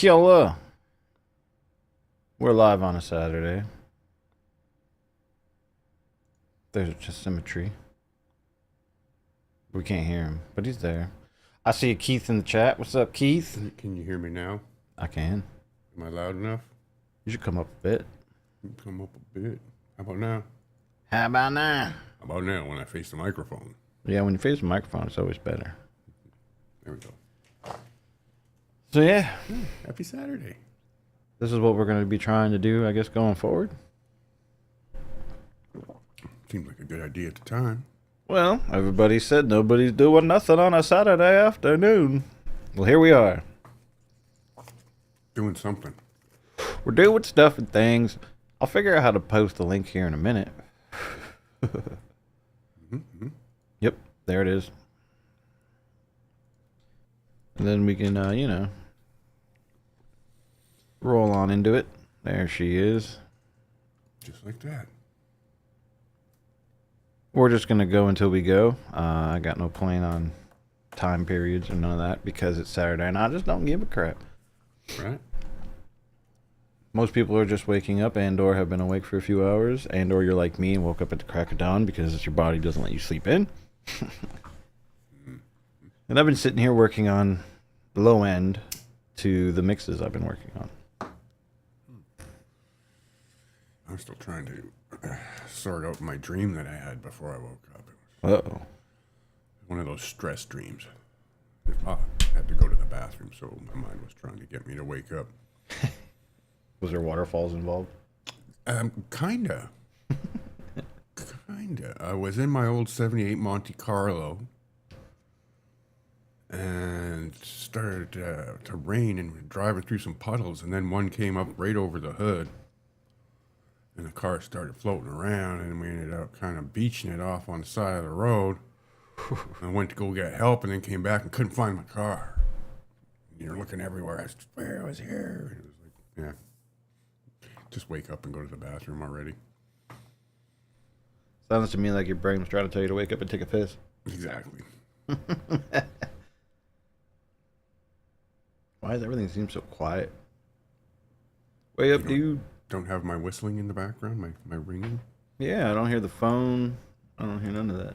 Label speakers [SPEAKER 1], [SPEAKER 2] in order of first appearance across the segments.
[SPEAKER 1] Killer. We're live on a Saturday. There's just symmetry. We can't hear him, but he's there. I see Keith in the chat. What's up, Keith?
[SPEAKER 2] Can you hear me now?
[SPEAKER 1] I can.
[SPEAKER 2] Am I loud enough?
[SPEAKER 1] You should come up a bit.
[SPEAKER 2] Come up a bit. How about now?
[SPEAKER 1] How about now?
[SPEAKER 2] How about now when I face the microphone?
[SPEAKER 1] Yeah, when you face the microphone, it's always better.
[SPEAKER 2] There we go.
[SPEAKER 1] So yeah,
[SPEAKER 2] Happy Saturday.
[SPEAKER 1] this is what we're going to be trying to do, I guess, going forward.
[SPEAKER 2] Seemed like a good idea at the time.
[SPEAKER 1] Well, everybody said nobody's doing nothing on a Saturday afternoon. Well, here we are.
[SPEAKER 2] Doing something.
[SPEAKER 1] We're doing stuff and things. I'll figure out how to post the link here in a minute.
[SPEAKER 2] Mm-hmm.
[SPEAKER 1] Yep, there it is. And then we can, roll on into it. There she is.
[SPEAKER 2] Just like that.
[SPEAKER 1] We're just going to go until we go. I got no plan on time periods or none of that because it's Saturday and I just don't give a crap.
[SPEAKER 2] Right?
[SPEAKER 1] Most people are just waking up and or have been awake for a few hours and or you're like me and woke up at the crack of dawn because your body doesn't let you sleep in. And I've been sitting here working on the low end to the mixes I've been working on.
[SPEAKER 2] I'm still trying to sort out my dream that I had before I woke up.
[SPEAKER 1] Uh-oh.
[SPEAKER 2] One of those stress dreams. I had to go to the bathroom, so my mind was trying to get me to wake up.
[SPEAKER 1] Was there waterfalls involved?
[SPEAKER 2] Kinda. Kinda. I was in my old 78 Monte Carlo and started to rain and we're driving through some puddles and then one came up right over the hood and the car started floating around and we ended up kind of beaching it off on the side of the road. I went to go get help and then came back and couldn't find my car. You're looking everywhere. I swear I was here. And it was like, yeah. Just wake up and go to the bathroom already.
[SPEAKER 1] Sounds to me like your brain was trying to tell you to wake up and take a piss.
[SPEAKER 2] Exactly.
[SPEAKER 1] Why does everything seem so quiet? Way up, dude.
[SPEAKER 2] Don't have my whistling in the background, my ringing.
[SPEAKER 1] Yeah, I don't hear the phone. I don't hear none of that.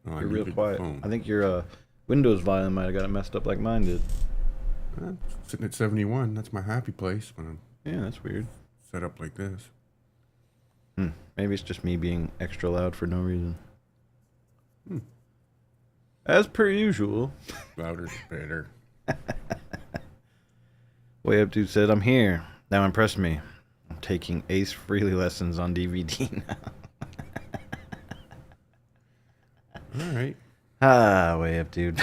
[SPEAKER 2] Oh,
[SPEAKER 1] You're real quiet. I think your Windows volume might have got it messed up like mine did.
[SPEAKER 2] Sitting at 71, that's my happy place when I'm
[SPEAKER 1] Yeah, that's weird.
[SPEAKER 2] set up like this.
[SPEAKER 1] Maybe it's just me being extra loud for no reason. As per usual.
[SPEAKER 2] Louder, better.
[SPEAKER 1] Way up dude said, I'm here. Now impress me. I'm taking Ace Frehley lessons on DVD now.
[SPEAKER 2] All right.
[SPEAKER 1] Way up dude.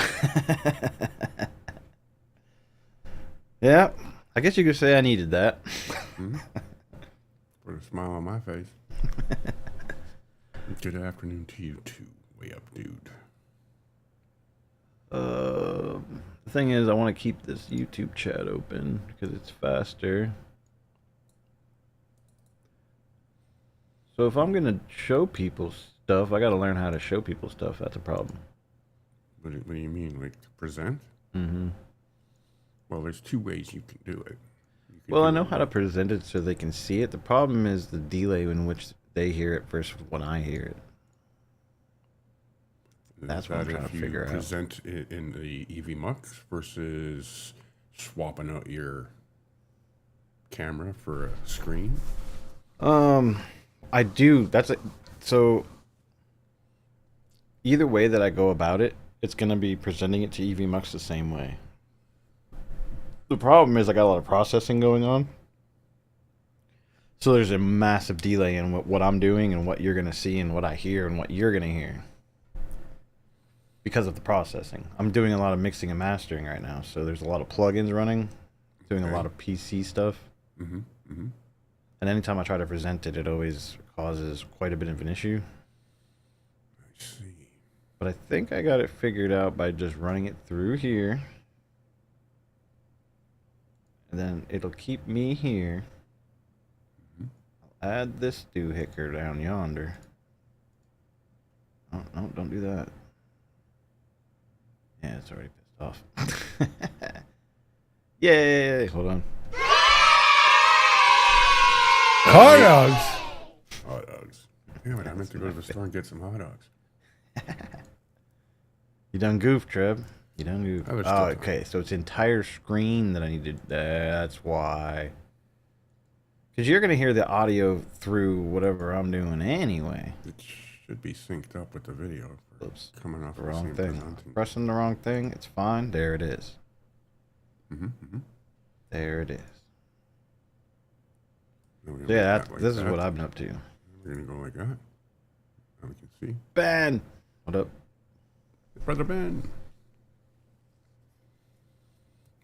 [SPEAKER 1] Yeah, I guess you could say I needed that.
[SPEAKER 2] Put a smile on my face. Good afternoon to you too, way up dude.
[SPEAKER 1] The thing is, I want to keep this YouTube chat open because it's faster. So if I'm going to show people stuff, I got to learn how to show people stuff. That's a problem.
[SPEAKER 2] What do you mean, like to present?
[SPEAKER 1] Mm-hmm.
[SPEAKER 2] Well, there's two ways you can do it.
[SPEAKER 1] Well, I know how to present it so they can see it. The problem is the delay in which they hear it versus when I hear it. That's what I'm trying to figure out.
[SPEAKER 2] Present it in the EV Mux versus swapping out your camera for a screen.
[SPEAKER 1] I do. So either way that I go about it, it's gonna be presenting it to EV Mux the same way. The problem is I got a lot of processing going on. So there's a massive delay in what I'm doing and what you're gonna see and what I hear and what you're gonna hear. Because of the processing. I'm doing a lot of mixing and mastering right now, so there's a lot of plugins running, doing a lot of PC stuff.
[SPEAKER 2] Mm-hmm. Mm-hmm.
[SPEAKER 1] And anytime I try to present it, it always causes quite a bit of an issue.
[SPEAKER 2] I see.
[SPEAKER 1] But I think I got it figured out by just running it through here. And then it'll keep me here. I'll add this doohicker down yonder. Oh, no, don't do that. Yeah, it's already pissed off. Yay! Hold on.
[SPEAKER 2] Hot dogs. Hot dogs. Damn it! I meant to go to the store and get some hot dogs.
[SPEAKER 1] You done goofed, Trev. You done goofed.
[SPEAKER 2] I was
[SPEAKER 1] Oh,
[SPEAKER 2] still
[SPEAKER 1] okay. So it's entire screen that I needed. That's why. Because you're gonna hear the audio through whatever I'm doing anyway.
[SPEAKER 2] It should be synced up with the video.
[SPEAKER 1] Oops.
[SPEAKER 2] Coming off
[SPEAKER 1] The
[SPEAKER 2] the
[SPEAKER 1] wrong
[SPEAKER 2] same
[SPEAKER 1] thing.
[SPEAKER 2] presenting.
[SPEAKER 1] Pressing the wrong thing. It's fine. There it is.
[SPEAKER 2] Mm-hmm.
[SPEAKER 1] There it is.
[SPEAKER 2] Then we're gonna
[SPEAKER 1] Yeah,
[SPEAKER 2] make that like
[SPEAKER 1] this is
[SPEAKER 2] that.
[SPEAKER 1] what I've been up to.
[SPEAKER 2] We're gonna go like that. Now we can see.
[SPEAKER 1] Ben! What up?
[SPEAKER 2] Brother Ben.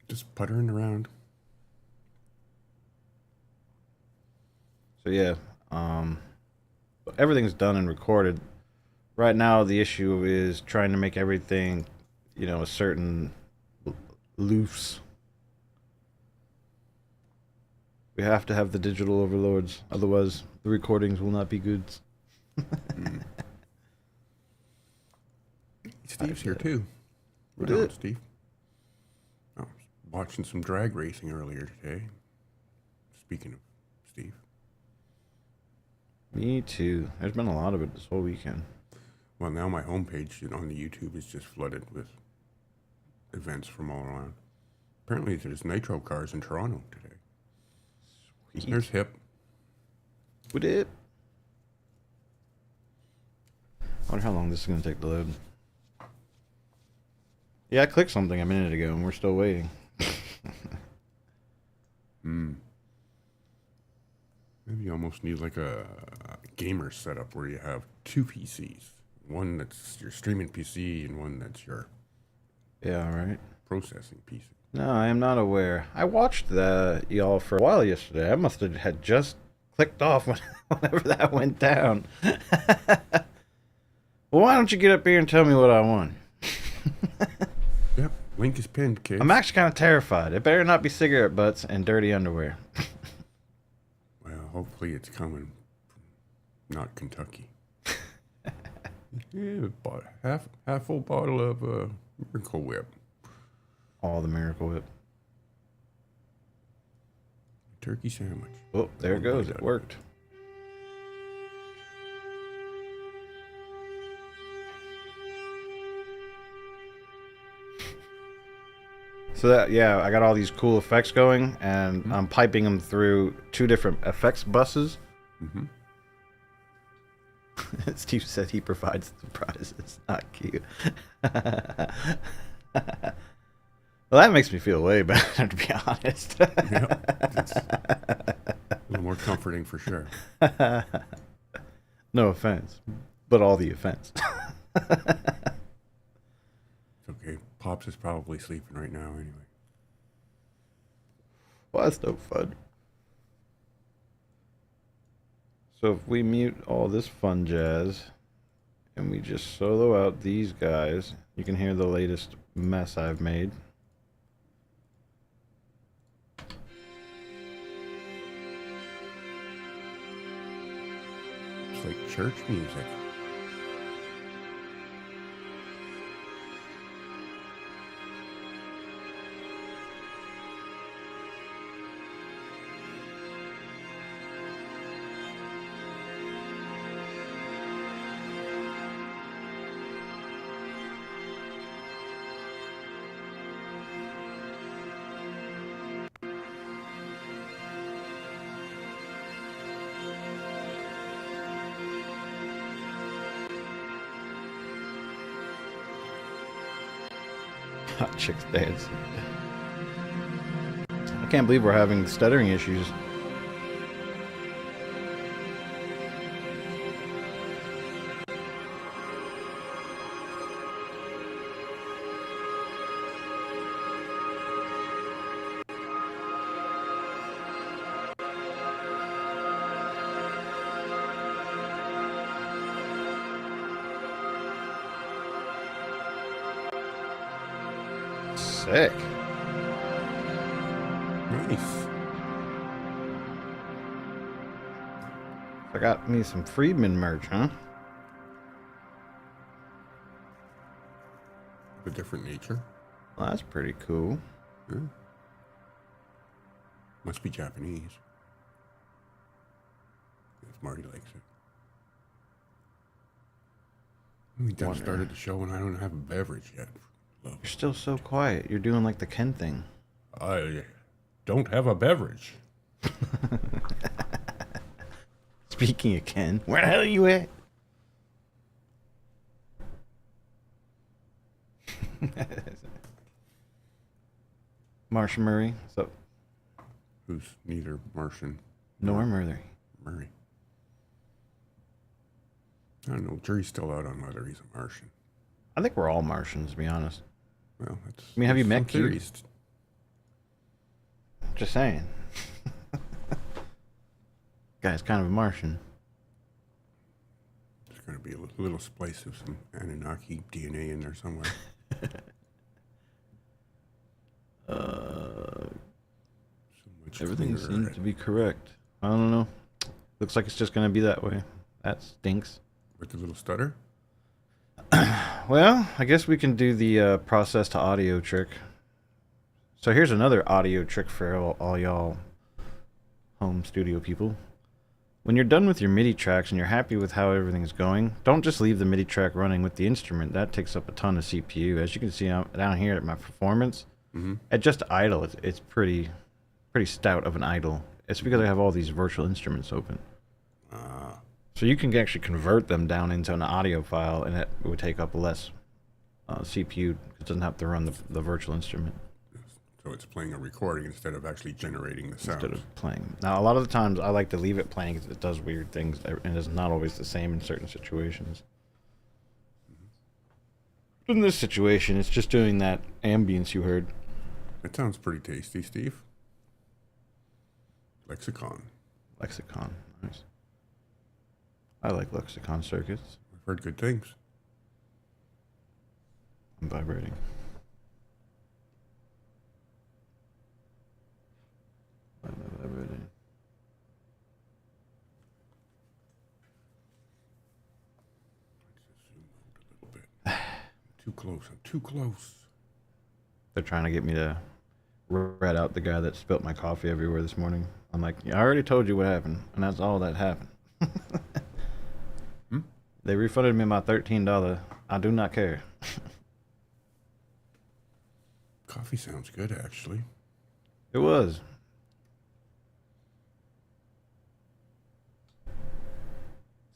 [SPEAKER 2] Just puttering around.
[SPEAKER 1] So yeah, everything's done and recorded. Right now, the issue is trying to make everything, a certain loose. We have to have the digital overlords, otherwise the recordings will not be good.
[SPEAKER 2] Steve's here too. What on, Steve? I was watching some drag racing earlier today. Speaking of Steve.
[SPEAKER 1] Me too. There's been a lot of it this whole weekend.
[SPEAKER 2] Well, now my homepage on the YouTube is just flooded with events from all around. Apparently, there's nitro cars in Toronto today.
[SPEAKER 1] Sweet.
[SPEAKER 2] There's HIP.
[SPEAKER 1] What it? I wonder how long this is going to take to load. Yeah, I clicked something a minute ago and we're still waiting.
[SPEAKER 2] Maybe you almost need like a gamer setup where you have two PCs. One that's your streaming PC and one that's your
[SPEAKER 1] Yeah, right.
[SPEAKER 2] processing PC.
[SPEAKER 1] No, I am not aware. I watched y'all for a while yesterday. I must have had just clicked off whenever that went down. Well, why don't you get up here and tell me what I won?
[SPEAKER 2] Yep, link is pinned, kids.
[SPEAKER 1] I'm actually kind of terrified. It better not be cigarette butts and dirty underwear.
[SPEAKER 2] Well, hopefully it's coming from not Kentucky. Yeah, bought half full bottle of Miracle Whip.
[SPEAKER 1] All the Miracle Whip.
[SPEAKER 2] Turkey sandwich.
[SPEAKER 1] Oh, there it goes. It worked. So that, yeah, I got all these cool effects going, and I'm piping them through 2 different effects buses.
[SPEAKER 2] Mm-hmm.
[SPEAKER 1] Steve said he provides the prizes. Not cute. Well, that makes me feel way better, to be honest.
[SPEAKER 2] Yep, it's a little more comforting for sure.
[SPEAKER 1] No offense, but all the offense.
[SPEAKER 2] It's okay. Pops is probably sleeping right now anyway.
[SPEAKER 1] Well, that's no fun. So if we mute all this fun jazz and we just solo out these guys, you can hear the latest mess I've made.
[SPEAKER 2] It's like church music.
[SPEAKER 1] Hot chicks dance. I can't believe we're having stuttering issues. Sick.
[SPEAKER 2] Nice.
[SPEAKER 1] I got me some Friedman merch, huh?
[SPEAKER 2] Of a different nature.
[SPEAKER 1] Well, that's pretty cool.
[SPEAKER 2] Yeah. Must be Japanese. If Marty likes it. We just started the show and I don't have a beverage yet.
[SPEAKER 1] You're still so quiet. You're doing like the Ken thing.
[SPEAKER 2] I don't have a beverage.
[SPEAKER 1] Speaking of Ken, where the hell are you at? Martian Murray. So,
[SPEAKER 2] Who's neither Martian
[SPEAKER 1] nor Murray.
[SPEAKER 2] Murray. I don't know. Jury's still out on whether he's a Martian.
[SPEAKER 1] I think we're all Martians, to be honest.
[SPEAKER 2] Well, that's.
[SPEAKER 1] I mean, have you met Q?
[SPEAKER 2] theories.
[SPEAKER 1] Just saying. Guy's kind of a Martian.
[SPEAKER 2] There's going to be a little splice of some Anunnaki DNA in there somewhere.
[SPEAKER 1] Everything seems to be correct. I don't know. Looks like it's just going to be that way. That stinks.
[SPEAKER 2] With the little stutter?
[SPEAKER 1] Well, I guess we can do the process to audio trick. So here's another audio trick for all y'all home studio people. When you're done with your MIDI tracks and you're happy with how everything's going, don't just leave the MIDI track running with the instrument. That takes up a ton of CPU. As you can see down here at my performance, at just idle, it's pretty stout of an idle. It's because I have all these virtual instruments open. So you can actually convert them down into an audio file, and it would take up less CPU. It doesn't have to run the virtual instrument.
[SPEAKER 2] So it's playing a recording instead of actually generating the sound.
[SPEAKER 1] Instead of playing. Now, a lot of the times I like to leave it playing because it does weird things, and it's not always the same in certain situations. But in this situation, it's just doing that ambience you heard.
[SPEAKER 2] That sounds pretty tasty, Steve. Lexicon.
[SPEAKER 1] Lexicon. Nice. I like Lexicon circuits.
[SPEAKER 2] I've heard good things.
[SPEAKER 1] I'm vibrating. Vibrating.
[SPEAKER 2] Let's just zoom out a little bit. Too close. I'm too close.
[SPEAKER 1] They're trying to get me to rat out the guy that spilt my coffee everywhere this morning. I'm like, I already told you what happened, and that's all that happened. They refunded me my $13. I do not care.
[SPEAKER 2] Coffee sounds good, actually.
[SPEAKER 1] It was.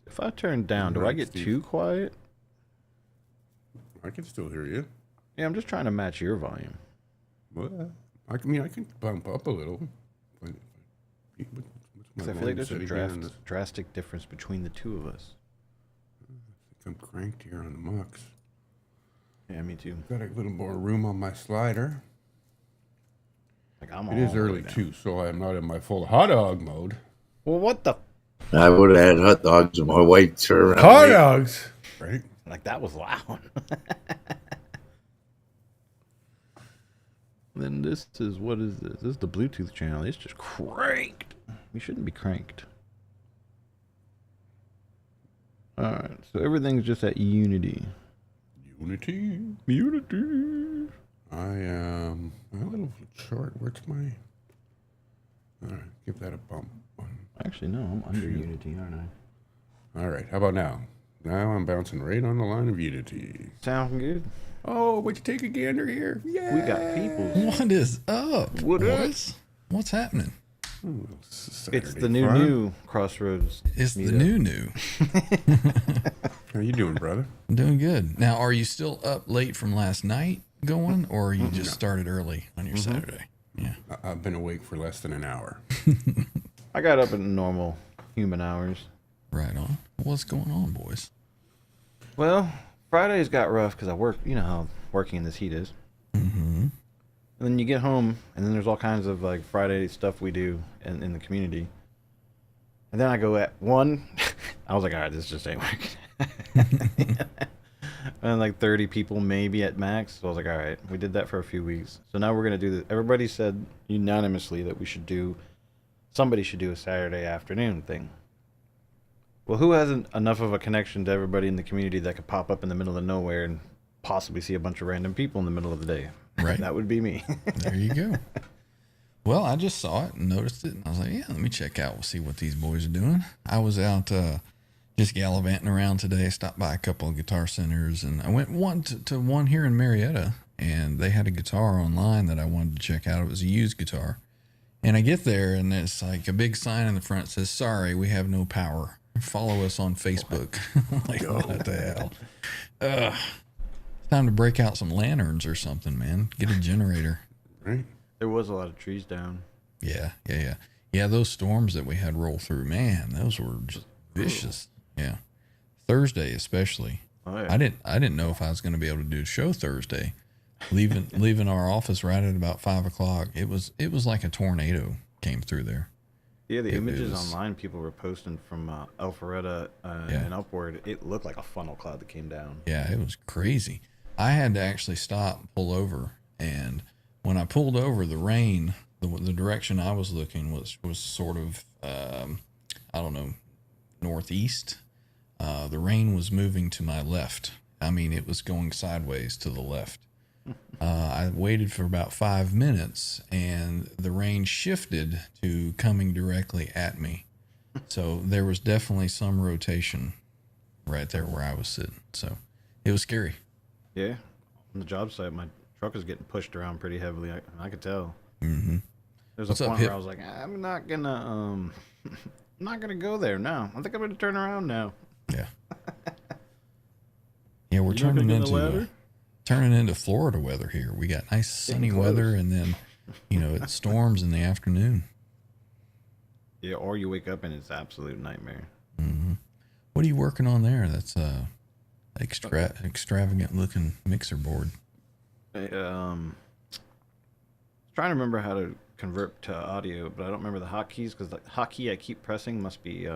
[SPEAKER 1] If I turn down, do I get too quiet?
[SPEAKER 2] I can still hear you.
[SPEAKER 1] Yeah, I'm just trying to match your volume.
[SPEAKER 2] Well, I mean, I can bump up a little.
[SPEAKER 1] Because I feel like there's a drastic difference between the two of us.
[SPEAKER 2] I'm cranked here on the mux.
[SPEAKER 1] Yeah, me too.
[SPEAKER 2] Got a little more room on my slider.
[SPEAKER 1] Like
[SPEAKER 2] it is early too, so I'm not in my full hot dog mode.
[SPEAKER 1] Well, what the?
[SPEAKER 3] I would have had hot dogs and my wife served.
[SPEAKER 2] Hot dogs, right?
[SPEAKER 1] Like that was loud. Then this is what is this? This is the Bluetooth channel. It's just cranked. We shouldn't be cranked. All right, so everything's just at Unity. Unity.
[SPEAKER 2] I am a little short. Where's my? All right, give that a bump.
[SPEAKER 1] Actually, no, I'm under Unity, aren't I?
[SPEAKER 2] All right, how about now? Now I'm bouncing right on the line of Unity.
[SPEAKER 1] Sound good?
[SPEAKER 2] Oh, would you take a gander here? Yeah.
[SPEAKER 1] We got people.
[SPEAKER 4] What is up?
[SPEAKER 1] What
[SPEAKER 4] boys? What's happening?
[SPEAKER 2] Ooh,
[SPEAKER 1] It's the new Crossroads.
[SPEAKER 4] It's
[SPEAKER 1] Meetup.
[SPEAKER 4] the new.
[SPEAKER 2] How you doing, brother?
[SPEAKER 4] I'm doing good. Now, are you still up late from last night going, or you just started early on your Saturday? Yeah.
[SPEAKER 2] I've been awake for less than an hour.
[SPEAKER 1] I got up at normal human hours.
[SPEAKER 4] Right on. What's going on, boys?
[SPEAKER 1] Well, Fridays got rough because I work. You know how working in this heat is.
[SPEAKER 4] Mm-hmm.
[SPEAKER 1] And then you get home, and then there's all kinds of like Friday stuff we do in the community. And then I go at 1. I was like, all right, this just ain't working. And like 30 people maybe at max. So I was like, all right, we did that for a few weeks. So now we're going to do this. Everybody said unanimously that somebody should do a Saturday afternoon thing. Well, who hasn't enough of a connection to everybody in the community that could pop up in the middle of nowhere and possibly see a bunch of random people in the middle of the day?
[SPEAKER 4] Right.
[SPEAKER 1] That would be me.
[SPEAKER 4] There you go. Well, I just saw it and noticed it, and I was like, yeah, let me check out, see what these boys are doing. I was out just gallivanting around today, stopped by a couple of guitar centers, and I went to one here in Marietta, and they had a guitar online that I wanted to check out. It was a used guitar. And I get there, and it's like a big sign in the front that says, sorry, we have no power. Follow us on Facebook. I'm like, what the hell? It's time to break out some lanterns or something, man. Get a generator.
[SPEAKER 2] Right.
[SPEAKER 1] There was a lot of trees down.
[SPEAKER 4] Yeah. Yeah, those storms that we had roll through, man, those were just vicious. Yeah. Thursday especially.
[SPEAKER 1] Oh, yeah.
[SPEAKER 4] I didn't know if I was going to be able to do a show Thursday. Leaving our office right at about 5:00. It was like a tornado came through there.
[SPEAKER 1] Yeah, the images online people were posting from Alpharetta and upward, it looked like a funnel cloud that came down.
[SPEAKER 4] Yeah, it was crazy. I had to actually stop and pull over, and when I pulled over, the rain, the direction I was looking was sort of, I don't know, northeast. The rain was moving to my left. I mean, it was going sideways to the left. I waited for about 5 minutes, and the rain shifted to coming directly at me. So there was definitely some rotation right there where I was sitting. So it was scary.
[SPEAKER 1] Yeah, on the job site, my truck was getting pushed around pretty heavily. I could tell.
[SPEAKER 4] Mm-hmm.
[SPEAKER 1] There's
[SPEAKER 4] What's
[SPEAKER 1] a
[SPEAKER 4] up,
[SPEAKER 1] point
[SPEAKER 4] Hip?
[SPEAKER 1] where I was like, I'm not gonna I'm not gonna go there now. I think I'm gonna turn around now.
[SPEAKER 4] Yeah. Yeah, we're
[SPEAKER 1] You're not
[SPEAKER 4] turning
[SPEAKER 1] gonna get a ladder?
[SPEAKER 4] into Florida weather here. We got nice sunny
[SPEAKER 1] close.
[SPEAKER 4] weather, and then, it storms in the afternoon.
[SPEAKER 1] Yeah, or you wake up and it's absolute nightmare.
[SPEAKER 4] Mm-hmm. What are you working on there? That's extravagant looking mixer board.
[SPEAKER 1] Trying to remember how to convert to audio, but I don't remember the hotkeys because the hotkey I keep pressing must be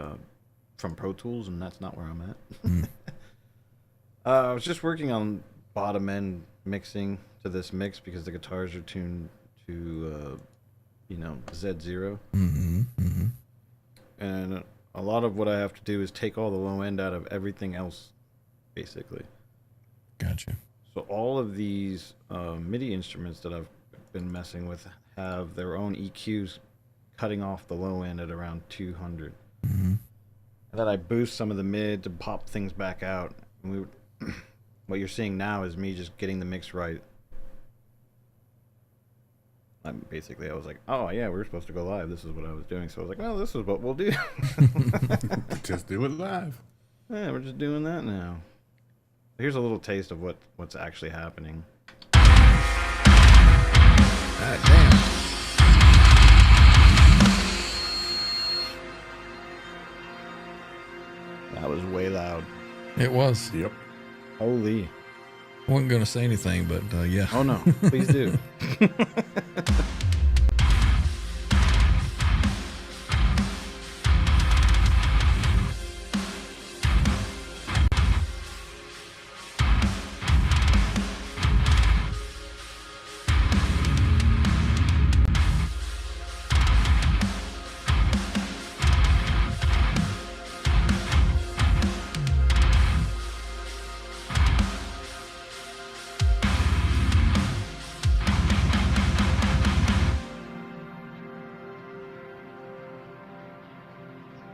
[SPEAKER 1] from Pro Tools, and that's not where I'm at.
[SPEAKER 4] Mm.
[SPEAKER 1] I was just working on bottom end mixing to this mix because the guitars are tuned to Z0.
[SPEAKER 4] Mm-hmm. Mm-hmm.
[SPEAKER 1] And a lot of what I have to do is take all the low end out of everything else, basically.
[SPEAKER 4] Gotcha.
[SPEAKER 1] So all of these MIDI instruments that I've been messing with have their own EQs cutting off the low end at around 200.
[SPEAKER 4] Mm-hmm.
[SPEAKER 1] And then I boost some of the mid to pop things back out. And what you're seeing now is me just getting the mix right. I was like, oh yeah, we were supposed to go live. This is what I was doing. So I was like, well, this is what we'll do.
[SPEAKER 2] Just do it live.
[SPEAKER 1] Yeah, we're just doing that now. Here's a little taste of what's actually happening.
[SPEAKER 4] Damn.
[SPEAKER 1] That was way loud.
[SPEAKER 4] It was.
[SPEAKER 2] Yep.
[SPEAKER 1] Holy.
[SPEAKER 4] I wasn't going to say anything, but yeah.
[SPEAKER 1] Oh no, please do.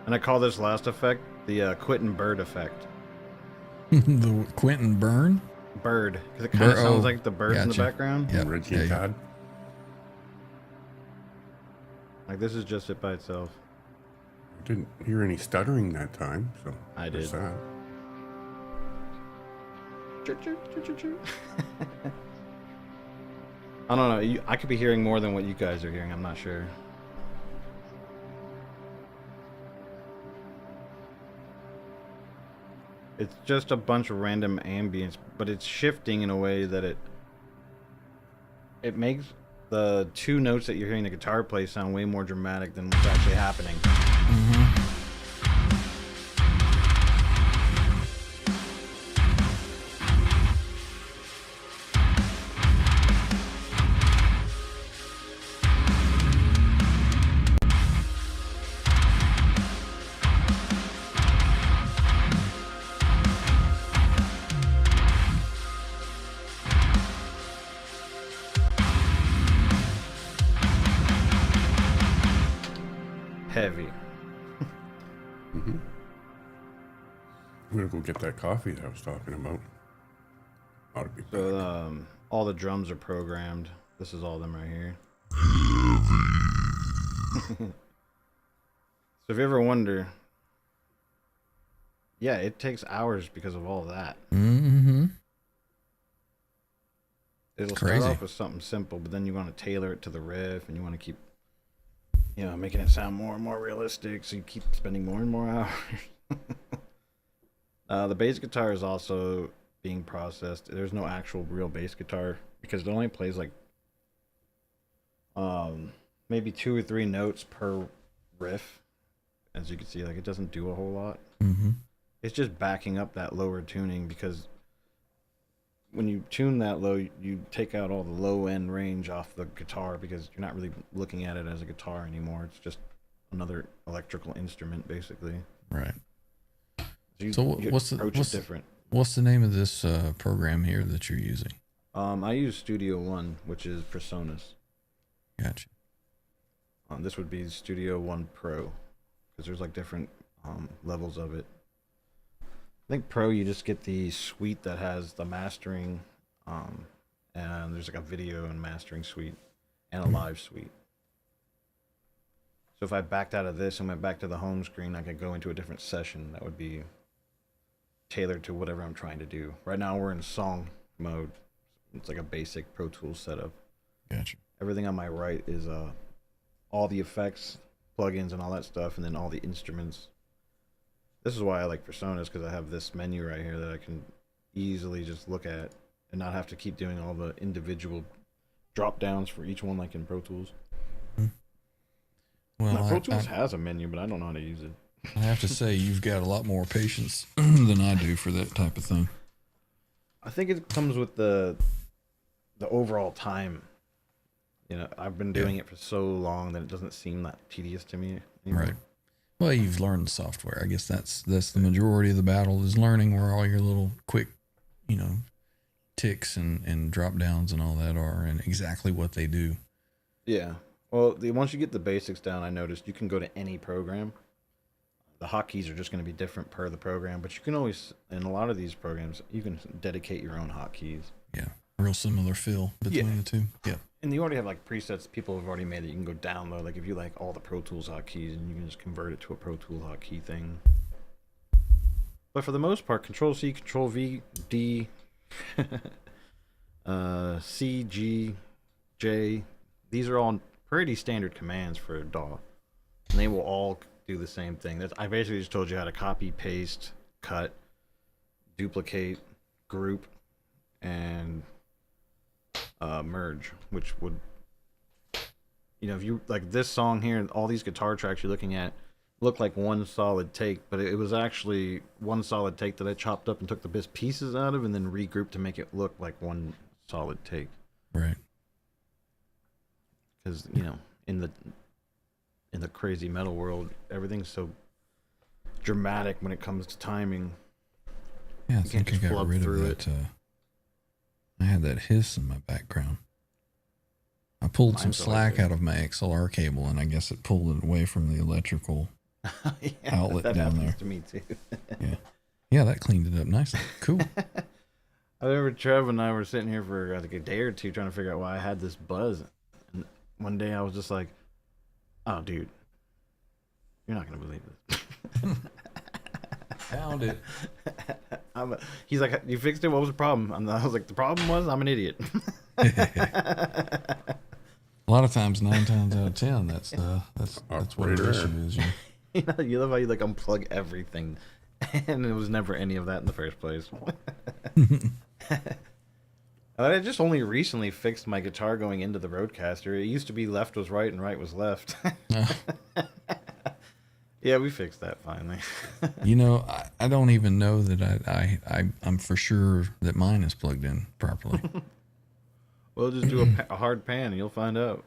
[SPEAKER 1] And I call this last effect the Quentin Bird effect.
[SPEAKER 4] The Quentin Byrne?
[SPEAKER 1] Bird, because it kind of sounds like the birds in the
[SPEAKER 4] gotcha.
[SPEAKER 1] background.
[SPEAKER 4] Yep.
[SPEAKER 2] Reggie
[SPEAKER 4] Yeah.
[SPEAKER 2] Todd.
[SPEAKER 1] Like this is just it by itself.
[SPEAKER 2] Didn't hear any stuttering that time, so
[SPEAKER 1] I
[SPEAKER 2] there's
[SPEAKER 1] did.
[SPEAKER 2] that.
[SPEAKER 1] I don't know. I could be hearing more than what you guys are hearing. I'm not sure. It's just a bunch of random ambience, but it's shifting in a way that it makes the two notes that you're hearing the guitar play sound way more dramatic than what's actually happening.
[SPEAKER 4] Mm-hmm.
[SPEAKER 1] heavy.
[SPEAKER 2] I'm gonna go get that coffee that I was talking about. Ought to be back.
[SPEAKER 1] So all the drums are programmed. This is all of them right here. So if you ever wonder, yeah, it takes hours because of all that.
[SPEAKER 4] Mm-hmm.
[SPEAKER 1] It'll
[SPEAKER 4] Crazy.
[SPEAKER 1] start off with something simple, but then you want to tailor it to the riff, and you want to keep, making it sound more and more realistic. So you keep spending more and more hours. The bass guitar is also being processed. There's no actual real bass guitar because it only plays like maybe 2 or 3 notes per riff. As you can see, like it doesn't do a whole lot.
[SPEAKER 4] Mm-hmm.
[SPEAKER 1] It's just backing up that lower tuning because when you tune that low, you take out all the low end range off the guitar because you're not really looking at it as a guitar anymore. It's just another electrical instrument, basically.
[SPEAKER 4] Right.
[SPEAKER 1] So
[SPEAKER 4] what's the name of this program here that you're using?
[SPEAKER 1] I use Studio One, which is PreSonus.
[SPEAKER 4] Gotcha.
[SPEAKER 1] This would be Studio One Pro because there's like different levels of it. I think Pro, you just get the suite that has the mastering, and there's like a video and mastering suite and a live suite. So if I backed out of this and went back to the home screen, I could go into a different session that would be tailored to whatever I'm trying to do. Right now we're in song mode. It's like a basic Pro Tools setup.
[SPEAKER 4] Gotcha.
[SPEAKER 1] Everything on my right is all the effects, plugins, and all that stuff, and then all the instruments. This is why I like PreSonus, because I have this menu right here that I can easily just look at and not have to keep doing all the individual drop downs for each one like in Pro Tools.
[SPEAKER 4] Well,
[SPEAKER 1] now, Pro Tools has a menu, but I don't know how to use it.
[SPEAKER 4] I have to say you've got a lot more patience than I do for that type of thing.
[SPEAKER 1] I think it comes with the overall time. I've been doing it for so long that it doesn't seem that tedious to me anymore.
[SPEAKER 4] Right. Well, you've learned the software. I guess that's the majority of the battle is learning where all your little quick, ticks and drop downs and all that are and exactly what they do.
[SPEAKER 1] Yeah. Well, once you get the basics down, I noticed you can go to any program. The hotkeys are just going to be different per the program, but you can always, in a lot of these programs, you can dedicate your own hotkeys.
[SPEAKER 4] Yeah. Real similar feel between the two. Yeah.
[SPEAKER 1] And you already have like presets people have already made that you can go download. Like if you like all the Pro Tools hotkeys, and you can just convert it to a Pro Tool hotkey thing. But for the most part, Control C, Control V, D, C, G, J, these are all pretty standard commands for a DAW. And they will all do the same thing. I basically just told you how to copy, paste, cut, duplicate, group, and merge, which would, if you like this song here, all these guitar tracks you're looking at look like one solid take, but it was actually one solid take that I chopped up and took the best pieces out of and then regrouped to make it look like one solid take.
[SPEAKER 4] Right.
[SPEAKER 1] Because in the crazy metal world, everything's so dramatic when it comes to timing.
[SPEAKER 4] Yeah, I
[SPEAKER 1] you can't
[SPEAKER 4] think I
[SPEAKER 1] just
[SPEAKER 4] got
[SPEAKER 1] flub
[SPEAKER 4] rid of
[SPEAKER 1] through
[SPEAKER 4] that.
[SPEAKER 1] it.
[SPEAKER 4] I had that hiss in my background. I pulled some
[SPEAKER 1] Mine's
[SPEAKER 4] slack
[SPEAKER 1] always
[SPEAKER 4] out of my XLR cable, and I guess it pulled it away from the electrical outlet
[SPEAKER 1] that
[SPEAKER 4] down
[SPEAKER 1] happens
[SPEAKER 4] there.
[SPEAKER 1] to me too.
[SPEAKER 4] Yeah, that cleaned it up nicely. Cool.
[SPEAKER 1] I remember Trev and I were sitting here for like a day or two trying to figure out why I had this buzz. And one day I was just like, "Oh, dude, you're not gonna believe this."
[SPEAKER 4] Found it.
[SPEAKER 1] He's like, "You fixed it? What was the problem?" I was like, "The problem was I'm an idiot."
[SPEAKER 4] A lot of times, 9 times out of 10, that's what the issue is. Yeah.
[SPEAKER 1] You love how you like unplug everything, and it was never any of that in the first place. I just only recently fixed my guitar going into the Rodecaster. It used to be left was right and right was left. Yeah, we fixed that finally.
[SPEAKER 4] I don't even know that I'm for sure that mine is plugged in properly.
[SPEAKER 1] We'll just do a hard pan and you'll find out.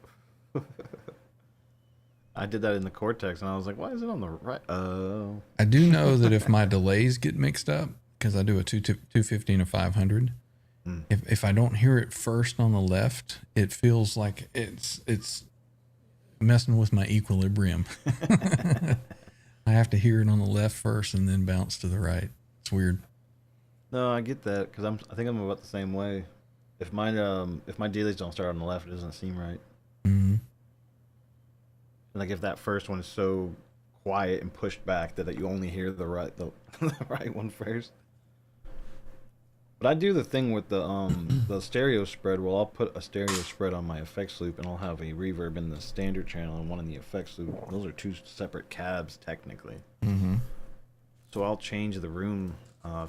[SPEAKER 1] I did that in the Cortex and I was like, why is it on the right? Oh.
[SPEAKER 4] I do know that if my delays get mixed up, because I do a 250 and a 500, if I don't hear it first on the left, it feels like it's messing with my equilibrium. I have to hear it on the left first and then bounce to the right. It's weird.
[SPEAKER 1] No, I get that because I think I'm about the same way. If my delays don't start on the left, it doesn't seem right.
[SPEAKER 4] Mm-hmm.
[SPEAKER 1] Like if that first one is so quiet and pushed back that you only hear the the right one first. But I do the thing with the stereo spread. Well, I'll put a stereo spread on my effects loop, and I'll have a reverb in the standard channel and one in the effects loop. Those are two separate cabs technically.
[SPEAKER 4] Mm-hmm.
[SPEAKER 1] So I'll change the room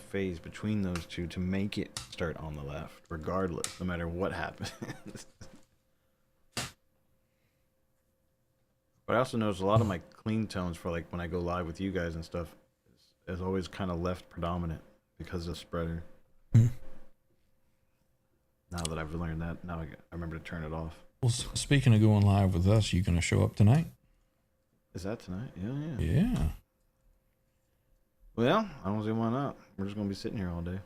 [SPEAKER 1] phase between those two to make it start on the left, regardless, no matter what happens. But I also notice a lot of my clean tones for like when I go live with you guys and stuff is always kind of left predominant because of spreader.
[SPEAKER 4] Mm-hmm.
[SPEAKER 1] Now that I've learned that, now I remember to turn it off.
[SPEAKER 4] Well, speaking of going live with us, you going to show up tonight?
[SPEAKER 1] Is that tonight? Yeah.
[SPEAKER 4] Yeah.
[SPEAKER 1] Well, I don't see why not. We're just gonna be sitting here all day.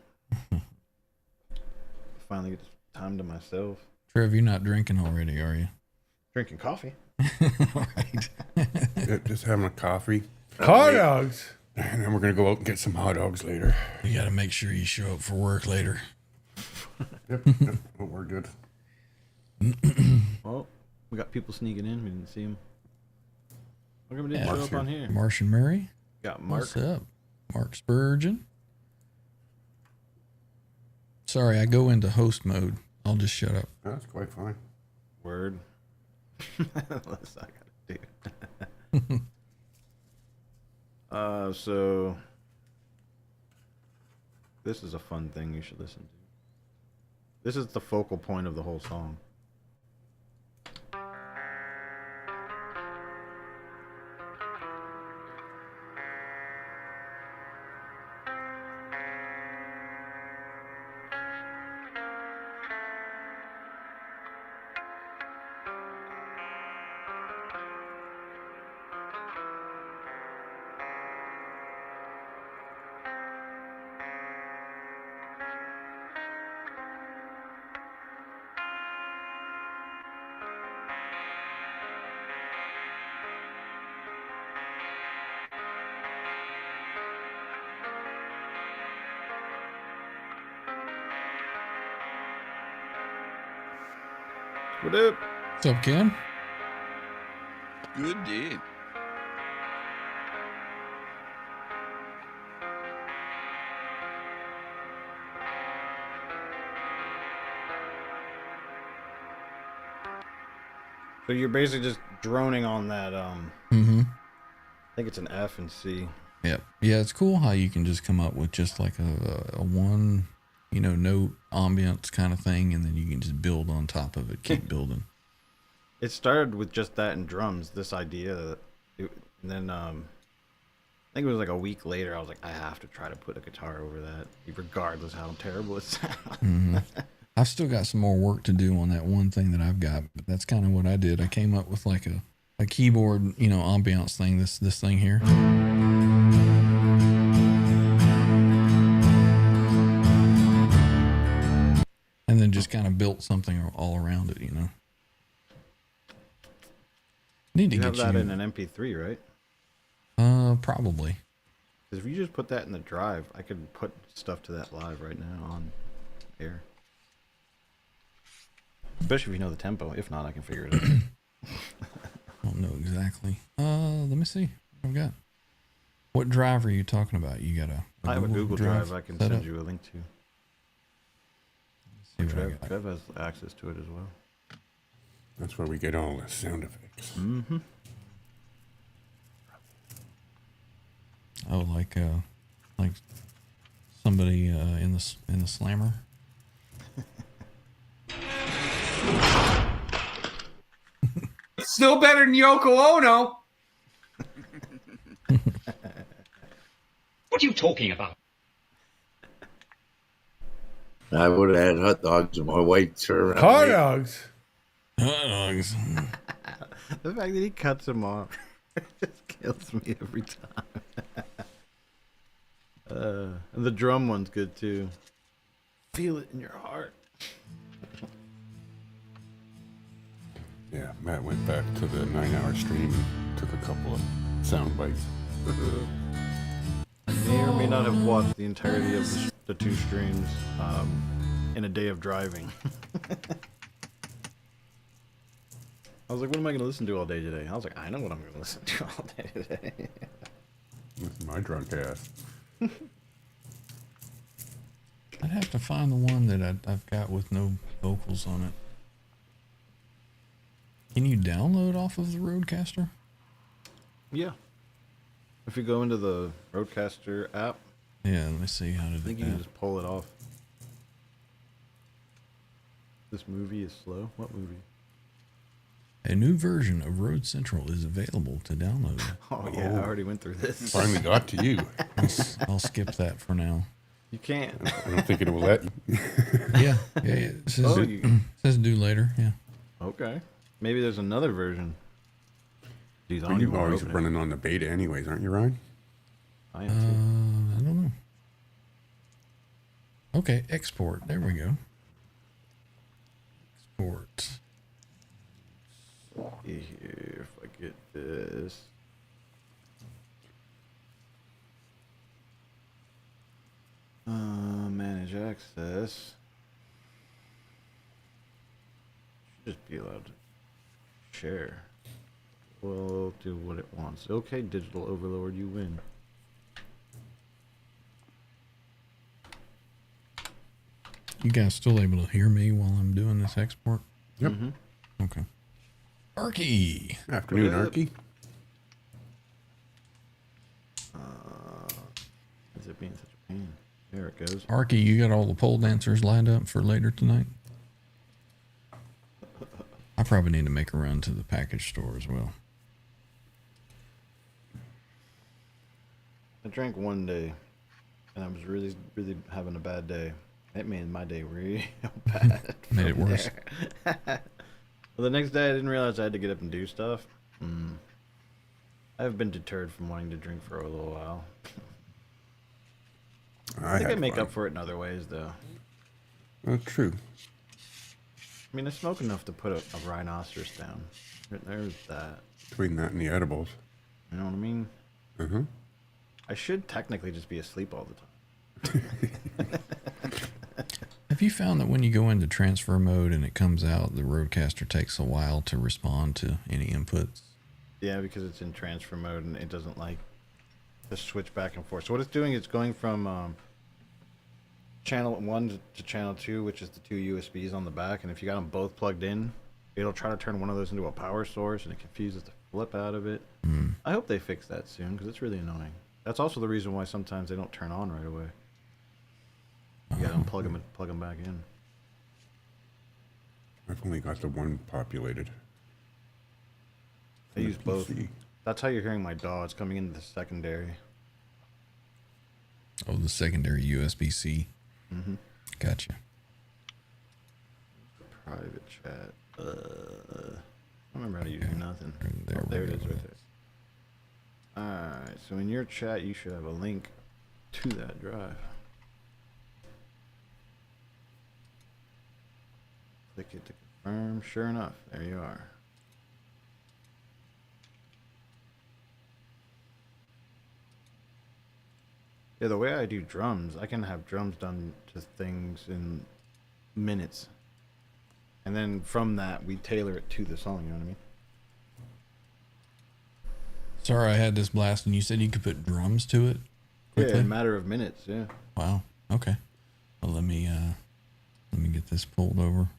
[SPEAKER 1] Finally get time to myself.
[SPEAKER 4] Trev, you're not drinking already, are you?
[SPEAKER 1] Drinking coffee.
[SPEAKER 4] Right.
[SPEAKER 2] Yeah, just having a coffee. Hot dogs. And then we're going to go out and get some hot dogs later.
[SPEAKER 4] You got to make sure you show up for work later.
[SPEAKER 2] Yep. Well, we're good.
[SPEAKER 1] Well, we got people sneaking in. We didn't see them. How come we didn't
[SPEAKER 4] Yeah.
[SPEAKER 1] show up on here?
[SPEAKER 4] Martian Murray.
[SPEAKER 1] Got Mark.
[SPEAKER 4] What's up? Mark Spurgeon. Sorry, I go into host mode. I'll just shut up.
[SPEAKER 2] That's quite fine.
[SPEAKER 1] Word. That's not gonna do. So this is a fun thing you should listen to. This is the focal point of the whole song. What up?
[SPEAKER 4] What's up, Ken?
[SPEAKER 5] Good day.
[SPEAKER 1] So you're basically just droning on that.
[SPEAKER 4] Mm-hmm.
[SPEAKER 1] I think it's an F and C.
[SPEAKER 4] Yep. Yeah, it's cool how you can just come up with just like a one, note ambience kind of thing, and then you can just build on top of it, keep building.
[SPEAKER 1] It started with just that and drums. This idea, and then I think it was like a week later. I was like, I have to try to put a guitar over that, regardless how terrible it sounds.
[SPEAKER 4] Mm-hmm. I've still got some more work to do on that one thing that I've got, but that's kind of what I did. I came up with like a keyboard, ambiance thing. This thing here. And then just kind of built something all around it, Need to
[SPEAKER 1] You
[SPEAKER 4] get
[SPEAKER 1] have that in an MP3, right?
[SPEAKER 4] Probably.
[SPEAKER 1] Because if you just put that in the drive, I could put stuff to that live right now on air. Especially if you know the tempo. If not, I can figure it out.
[SPEAKER 4] I don't know exactly. Let me see what I've got. What drive are you talking about? You got
[SPEAKER 1] I have a Google Drive I can
[SPEAKER 4] set
[SPEAKER 1] send
[SPEAKER 4] up?
[SPEAKER 1] you a link to.
[SPEAKER 4] See what I got.
[SPEAKER 1] Trev has access to it as well.
[SPEAKER 2] That's where we get all the sound effects.
[SPEAKER 1] Mm-hmm.
[SPEAKER 4] Oh, like somebody in the slammer.
[SPEAKER 5] Still better than Yoko Ono.
[SPEAKER 6] What are you talking about?
[SPEAKER 3] I would have had hot dogs and my wife turned around.
[SPEAKER 2] Hot dogs.
[SPEAKER 4] Hot dogs.
[SPEAKER 1] The fact that he cuts him off just kills me every time. And the drum one's good too. Feel it in your heart.
[SPEAKER 2] Yeah, Matt went back to the 9-hour stream and took a couple of sound bites.
[SPEAKER 1] I may or may not have watched the entirety of the 2 streams in a day of driving. I was like, what am I going to listen to all day today? I was like, I know what I'm going to listen to all day today.
[SPEAKER 2] With my drunk ass.
[SPEAKER 4] I'd have to find the one that I've got with no vocals on it. Can you download off of the Roadcaster?
[SPEAKER 1] Yeah. If you go into the Roadcaster app,
[SPEAKER 4] Yeah, let me see how to
[SPEAKER 1] I
[SPEAKER 4] do
[SPEAKER 1] think you can
[SPEAKER 4] that.
[SPEAKER 1] just pull it off. This movie is slow? What movie?
[SPEAKER 4] A new version of Road Central is available to download.
[SPEAKER 1] Oh, yeah, I already went through this.
[SPEAKER 2] Finally got to you.
[SPEAKER 4] I'll skip that for now.
[SPEAKER 1] You can't.
[SPEAKER 2] I don't think it will let you.
[SPEAKER 4] Yeah. It says,
[SPEAKER 1] Oh, you,
[SPEAKER 4] says due later. Yeah.
[SPEAKER 1] okay. Maybe there's another version. Geez, I don't
[SPEAKER 2] You're
[SPEAKER 1] even want
[SPEAKER 2] always
[SPEAKER 1] to open
[SPEAKER 2] running on the beta anyways, aren't you, Ryan?
[SPEAKER 1] it. I am too.
[SPEAKER 4] I don't know. Okay, export. There we go. Export.
[SPEAKER 1] See here if I get this. Manage access. Should just be allowed to share. We'll do what it wants. Okay, digital overlord, you win.
[SPEAKER 4] You guys still able to hear me while I'm doing this export?
[SPEAKER 2] Yep.
[SPEAKER 4] Okay. Arky.
[SPEAKER 2] Afternoon,
[SPEAKER 1] What up?
[SPEAKER 2] Arky.
[SPEAKER 1] Is it being such a pain? There it goes.
[SPEAKER 4] Arky, you got all the pole dancers lined up for later tonight? I probably need to make a run to the package store as well.
[SPEAKER 1] I drank one day, and I was really, really having a bad day. It made my day real bad.
[SPEAKER 4] Made it worse.
[SPEAKER 1] Well, the next day I didn't realize I had to get up and do stuff. I've been deterred from wanting to drink for a little while. I think I
[SPEAKER 2] had
[SPEAKER 1] make
[SPEAKER 2] fun.
[SPEAKER 1] up for it in other ways, though.
[SPEAKER 2] That's true.
[SPEAKER 1] I mean, I smoke enough to put a rhinoceros down. There's that.
[SPEAKER 2] Between that and the edibles.
[SPEAKER 1] You know what I mean?
[SPEAKER 2] Uh-huh.
[SPEAKER 1] I should technically just be asleep all the time.
[SPEAKER 4] Have you found that when you go into transfer mode and it comes out, the Roadcaster takes a while to respond to any inputs?
[SPEAKER 1] Yeah, because it's in transfer mode and it doesn't like to switch back and forth. So what it's doing is going from channel 1 to channel 2, which is the 2 USBs on the back. And if you got them both plugged in, it'll try to turn one of those into a power source, and it confuses the flip out of it. I hope they fix that soon because it's really annoying. That's also the reason why sometimes they don't turn on right away. You gotta unplug them and plug them back in.
[SPEAKER 2] I've only got the one populated.
[SPEAKER 1] I
[SPEAKER 2] from the
[SPEAKER 1] use both.
[SPEAKER 2] PC.
[SPEAKER 1] That's how you're hearing my DAW. It's coming into the secondary.
[SPEAKER 4] Oh, the secondary USB-C. Gotcha.
[SPEAKER 1] Private chat. I don't remember how to use nothing.
[SPEAKER 4] There
[SPEAKER 1] Oh,
[SPEAKER 4] we
[SPEAKER 1] there it
[SPEAKER 4] go.
[SPEAKER 1] is right there. Alright, so in your chat you should have a link to that drive. Click it to confirm. Sure enough, there you are. Yeah, the way I do drums, I can have drums done to things in minutes. And then from that, we tailor it to the song, you know what I mean?
[SPEAKER 4] Sorry, I had this blast, and you said you could put drums to it
[SPEAKER 1] Yeah,
[SPEAKER 4] quickly?
[SPEAKER 1] in a matter of minutes, yeah.
[SPEAKER 4] Wow. Okay. Well, let me get this pulled over.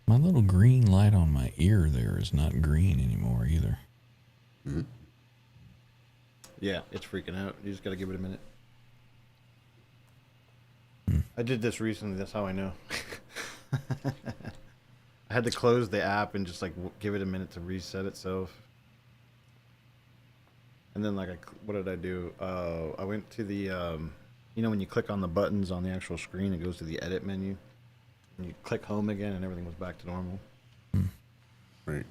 [SPEAKER 4] My little green light on my ear there is not green anymore either.
[SPEAKER 1] Yeah, it's freaking out. You just gotta give it a minute. I did this recently, that's how I know. I had to close the app and just like give it a minute to reset itself. And then like, what did I do? I went to the, you know when you click on the buttons on the actual screen, it goes to the edit menu. And you click home again and everything was back to normal.
[SPEAKER 2] Right.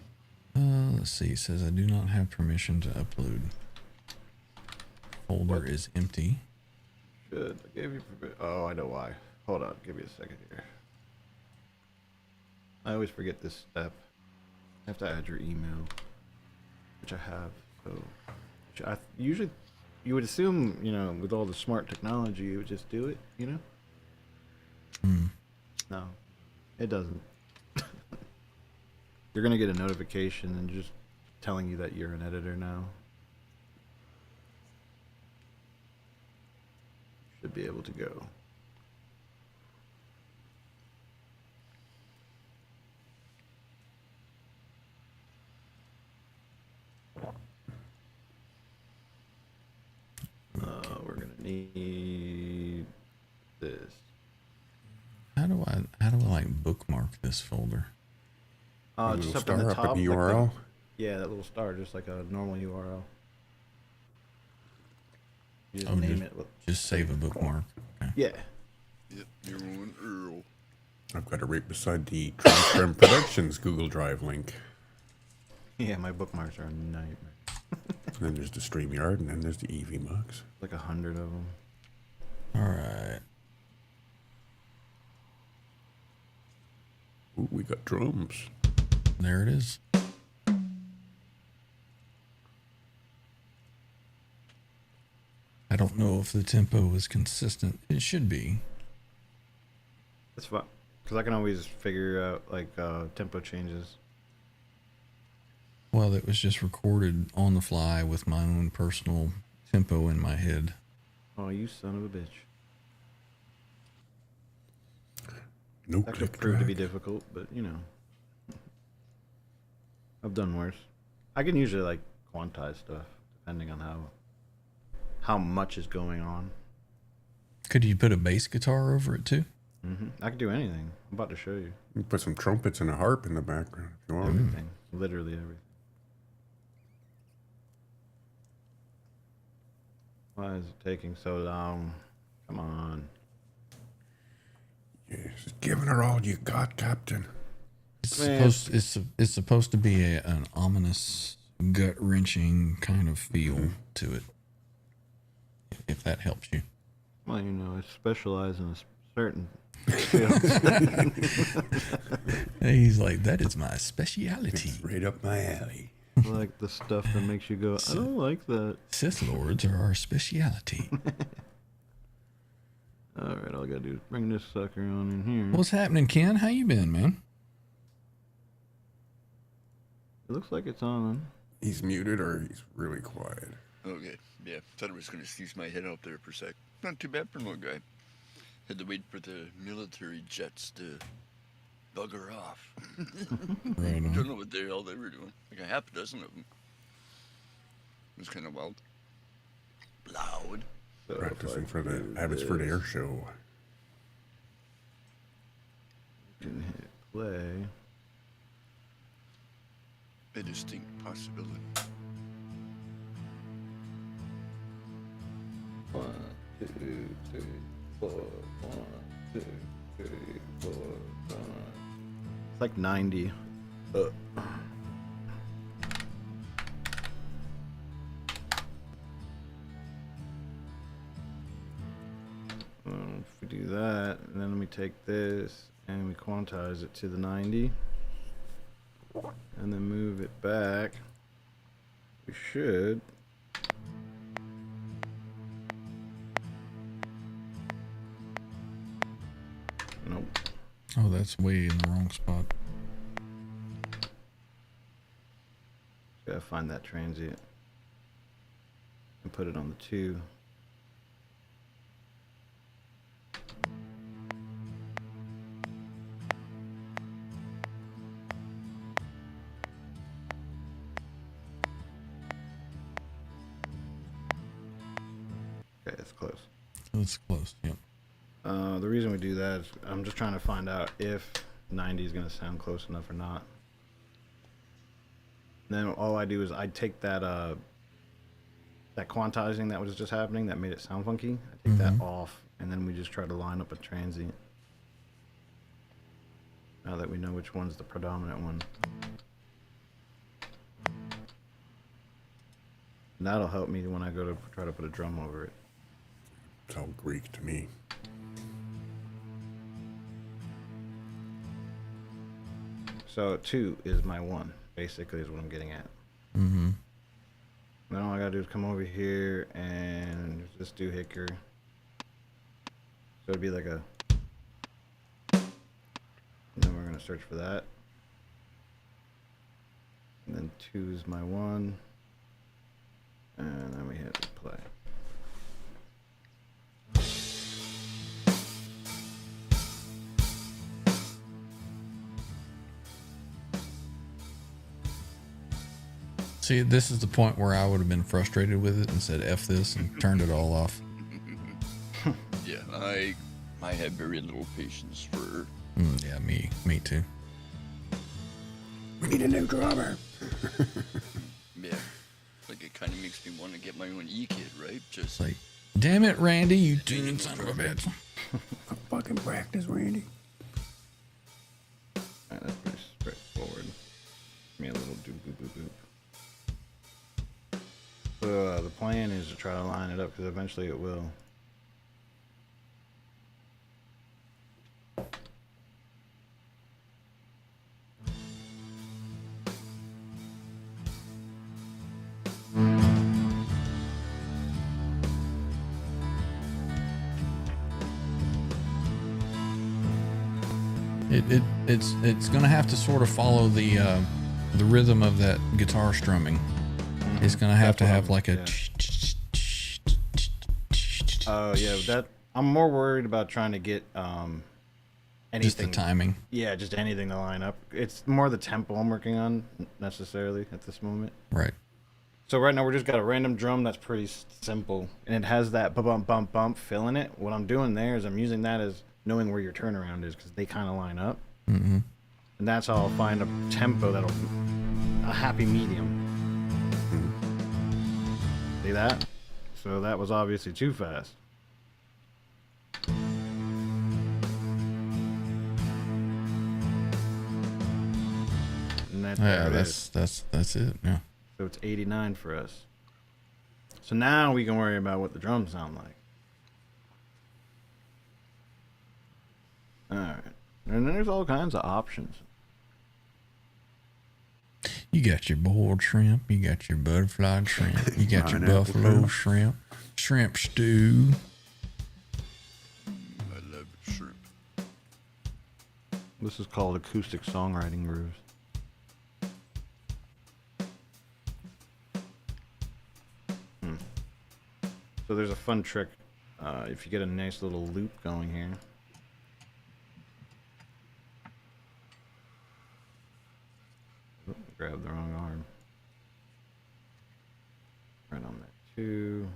[SPEAKER 4] Let's see. It says I do not have permission to upload. Folder is empty.
[SPEAKER 1] Good. I gave you oh, I know why. Hold on. Give me a second here. I always forget this step. I have to add your email, which I have. So, which I usually, you would assume, you know, with all the smart technology, you would just do it, you know? No, it doesn't. You're gonna get a notification and just telling you that you're an editor now. Should be able to go. We're gonna need this.
[SPEAKER 4] How do I like bookmark this folder?
[SPEAKER 2] A
[SPEAKER 1] Just
[SPEAKER 2] little
[SPEAKER 1] up in the
[SPEAKER 2] star up
[SPEAKER 1] top,
[SPEAKER 2] at the
[SPEAKER 1] like
[SPEAKER 2] URL.
[SPEAKER 1] yeah, that little star, just like a normal URL. You just
[SPEAKER 4] Oh,
[SPEAKER 1] name it.
[SPEAKER 4] Just save a bookmark. Okay.
[SPEAKER 1] Yeah.
[SPEAKER 7] Yep, you're on Earl.
[SPEAKER 2] I've got it right beside the Transcript Productions Google Drive link.
[SPEAKER 1] Yeah, my bookmarks are a nightmare.
[SPEAKER 2] And then there's the StreamYard, and then there's the EV Mux.
[SPEAKER 1] Like 100 of them.
[SPEAKER 4] All right.
[SPEAKER 2] Ooh, we got drums.
[SPEAKER 4] There it is. I don't know if the tempo is consistent. It should be.
[SPEAKER 1] That's fine. Because I can always figure out, like, tempo changes.
[SPEAKER 4] Well, it was just recorded on the fly with my own personal tempo in my head.
[SPEAKER 1] Oh, you son of a bitch.
[SPEAKER 2] No
[SPEAKER 1] That could
[SPEAKER 2] click
[SPEAKER 1] prove to
[SPEAKER 2] drag.
[SPEAKER 1] be difficult, but, you know. I've done worse. I can usually, like, quantize stuff, depending on how much is going on.
[SPEAKER 4] Could you put a bass guitar over it too?
[SPEAKER 1] I can do anything. I'm about to show you.
[SPEAKER 2] You can put some trumpets and a harp in the background if you want.
[SPEAKER 1] Everything. Literally everything. Why is it taking so long? Come on.
[SPEAKER 2] Yes, just giving her all you got, Captain.
[SPEAKER 4] It's supposed to be an ominous, gut wrenching kind of feel to it. If that helps you.
[SPEAKER 1] Well, you know, I specialize in a certain field.
[SPEAKER 4] He's like, that is my speciality.
[SPEAKER 2] It's right up my alley.
[SPEAKER 1] Like the stuff that makes you go, I don't like that.
[SPEAKER 4] Sith Lords are our speciality.
[SPEAKER 1] Alright, all I gotta do is bring this sucker on in here.
[SPEAKER 4] What's happening, Ken? How you been, man?
[SPEAKER 1] It looks like it's on.
[SPEAKER 2] He's muted or he's really quiet.
[SPEAKER 7] Okay, yeah. Thought I was going to sneeze my head out there for a sec. Not too bad for an old guy. Had to wait for the military jets to bugger off.
[SPEAKER 4] Right on.
[SPEAKER 7] Don't know what the hell they were doing. Like a half a dozen of them. It was kind of wild. Loud.
[SPEAKER 1] So
[SPEAKER 2] Practicing
[SPEAKER 1] if I
[SPEAKER 2] for the
[SPEAKER 1] do
[SPEAKER 2] Abbotsford
[SPEAKER 1] this,
[SPEAKER 2] Air Show.
[SPEAKER 1] Can hit play.
[SPEAKER 7] A distinct possibility.
[SPEAKER 1] 1, 2, 3, 4. 1, 2, 3, 4, 5. It's like 90. If we do that, and then we take this and we quantize it to the 90, and then move it back, we should. Nope.
[SPEAKER 4] Oh, that's way in the wrong spot.
[SPEAKER 1] Gotta find that transient and put it on the 2. Okay, it's close.
[SPEAKER 4] That's close. Yep.
[SPEAKER 1] The reason we do that is I'm just trying to find out if 90 is going to sound close enough or not. Then all I do is I take that that quantizing that was just happening that made it sound funky. I take that off, and then we just try to line up a transient. Now that we know which one's the predominant one. And that'll help me when I go to try to put a drum over it.
[SPEAKER 2] It's all Greek to me.
[SPEAKER 1] So 2 is my 1. basically, is what I'm getting at.
[SPEAKER 4] Mm-hmm.
[SPEAKER 1] Then all I gotta do is come over here and just do hickory. So it'd be like a. And then we're gonna search for that. And then 2 is my 1. And then we hit play.
[SPEAKER 4] See, this is the point where I would have been frustrated with it and said F this and turned it all off.
[SPEAKER 7] Yeah, I have very little patience for.
[SPEAKER 4] Yeah, me too.
[SPEAKER 2] We need a new drummer.
[SPEAKER 7] Yeah, like it kind of makes me want to get my own E-kit, right? Just
[SPEAKER 4] It's like, damn it, Randy, you tuning son of a bitch.
[SPEAKER 2] Fucking practice, Randy.
[SPEAKER 1] Alright, that's pretty straightforward. Give me a little doop boop boop boop. So the plan is to try to line it up because eventually it will.
[SPEAKER 4] It's gonna have to sort of follow the rhythm of that guitar strumming. It's gonna have to have like a.
[SPEAKER 1] Oh yeah, that I'm more worried about trying to get anything.
[SPEAKER 4] Just the timing.
[SPEAKER 1] Yeah, just anything to line up. It's more the tempo I'm working on necessarily at this moment.
[SPEAKER 4] Right.
[SPEAKER 1] So right now we're just got a random drum that's pretty simple, and it has that bump bump bump fill in it. What I'm doing there is I'm using that as knowing where your turnaround is because they kind of line up,
[SPEAKER 4] Mm-hmm.
[SPEAKER 1] and that's how I'll find a tempo that'll a happy medium. See that? So that was obviously too fast. And that,
[SPEAKER 4] Yeah,
[SPEAKER 1] there it is.
[SPEAKER 4] that's it. Yeah.
[SPEAKER 1] So it's 89 for us. So now we can worry about what the drums sound like. Alright. And then there's all kinds of options.
[SPEAKER 4] You got your boiled shrimp. You got your butterfly shrimp. You got your
[SPEAKER 2] Pineapple
[SPEAKER 4] buffalo shrimp. Shrimp stew.
[SPEAKER 7] I love shrimp.
[SPEAKER 1] This is called acoustic songwriting grooves. So there's a fun trick if you get a nice little loop going here. Oh, grab the wrong arm. Right on that too.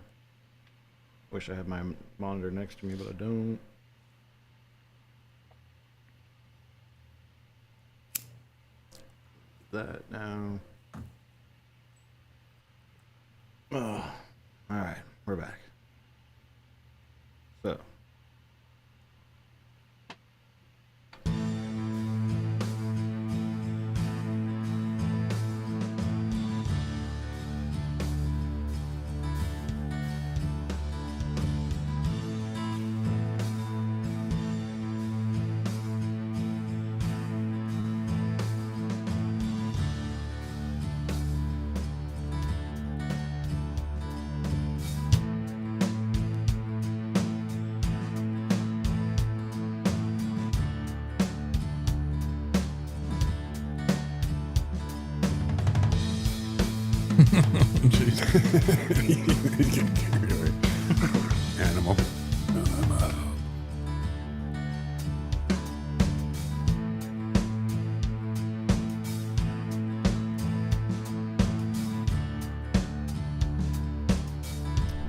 [SPEAKER 1] Wish I had my monitor next to me, but I don't. That now. Oh, all right, we're back. So.
[SPEAKER 2] Getting carried away. Animal.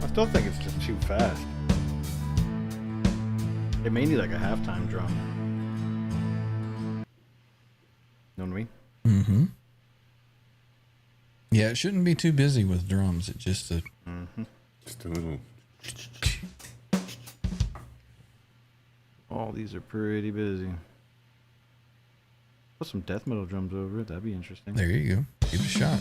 [SPEAKER 1] I still think it's just too fast. It may need like a halftime drum. Know what I mean?
[SPEAKER 4] Mm-hmm. Yeah, it shouldn't be too busy with drums. It just a.
[SPEAKER 2] Just a little.
[SPEAKER 1] All these are pretty busy. Put some death metal drums over it. That'd be interesting.
[SPEAKER 4] There you go. Give it a shot.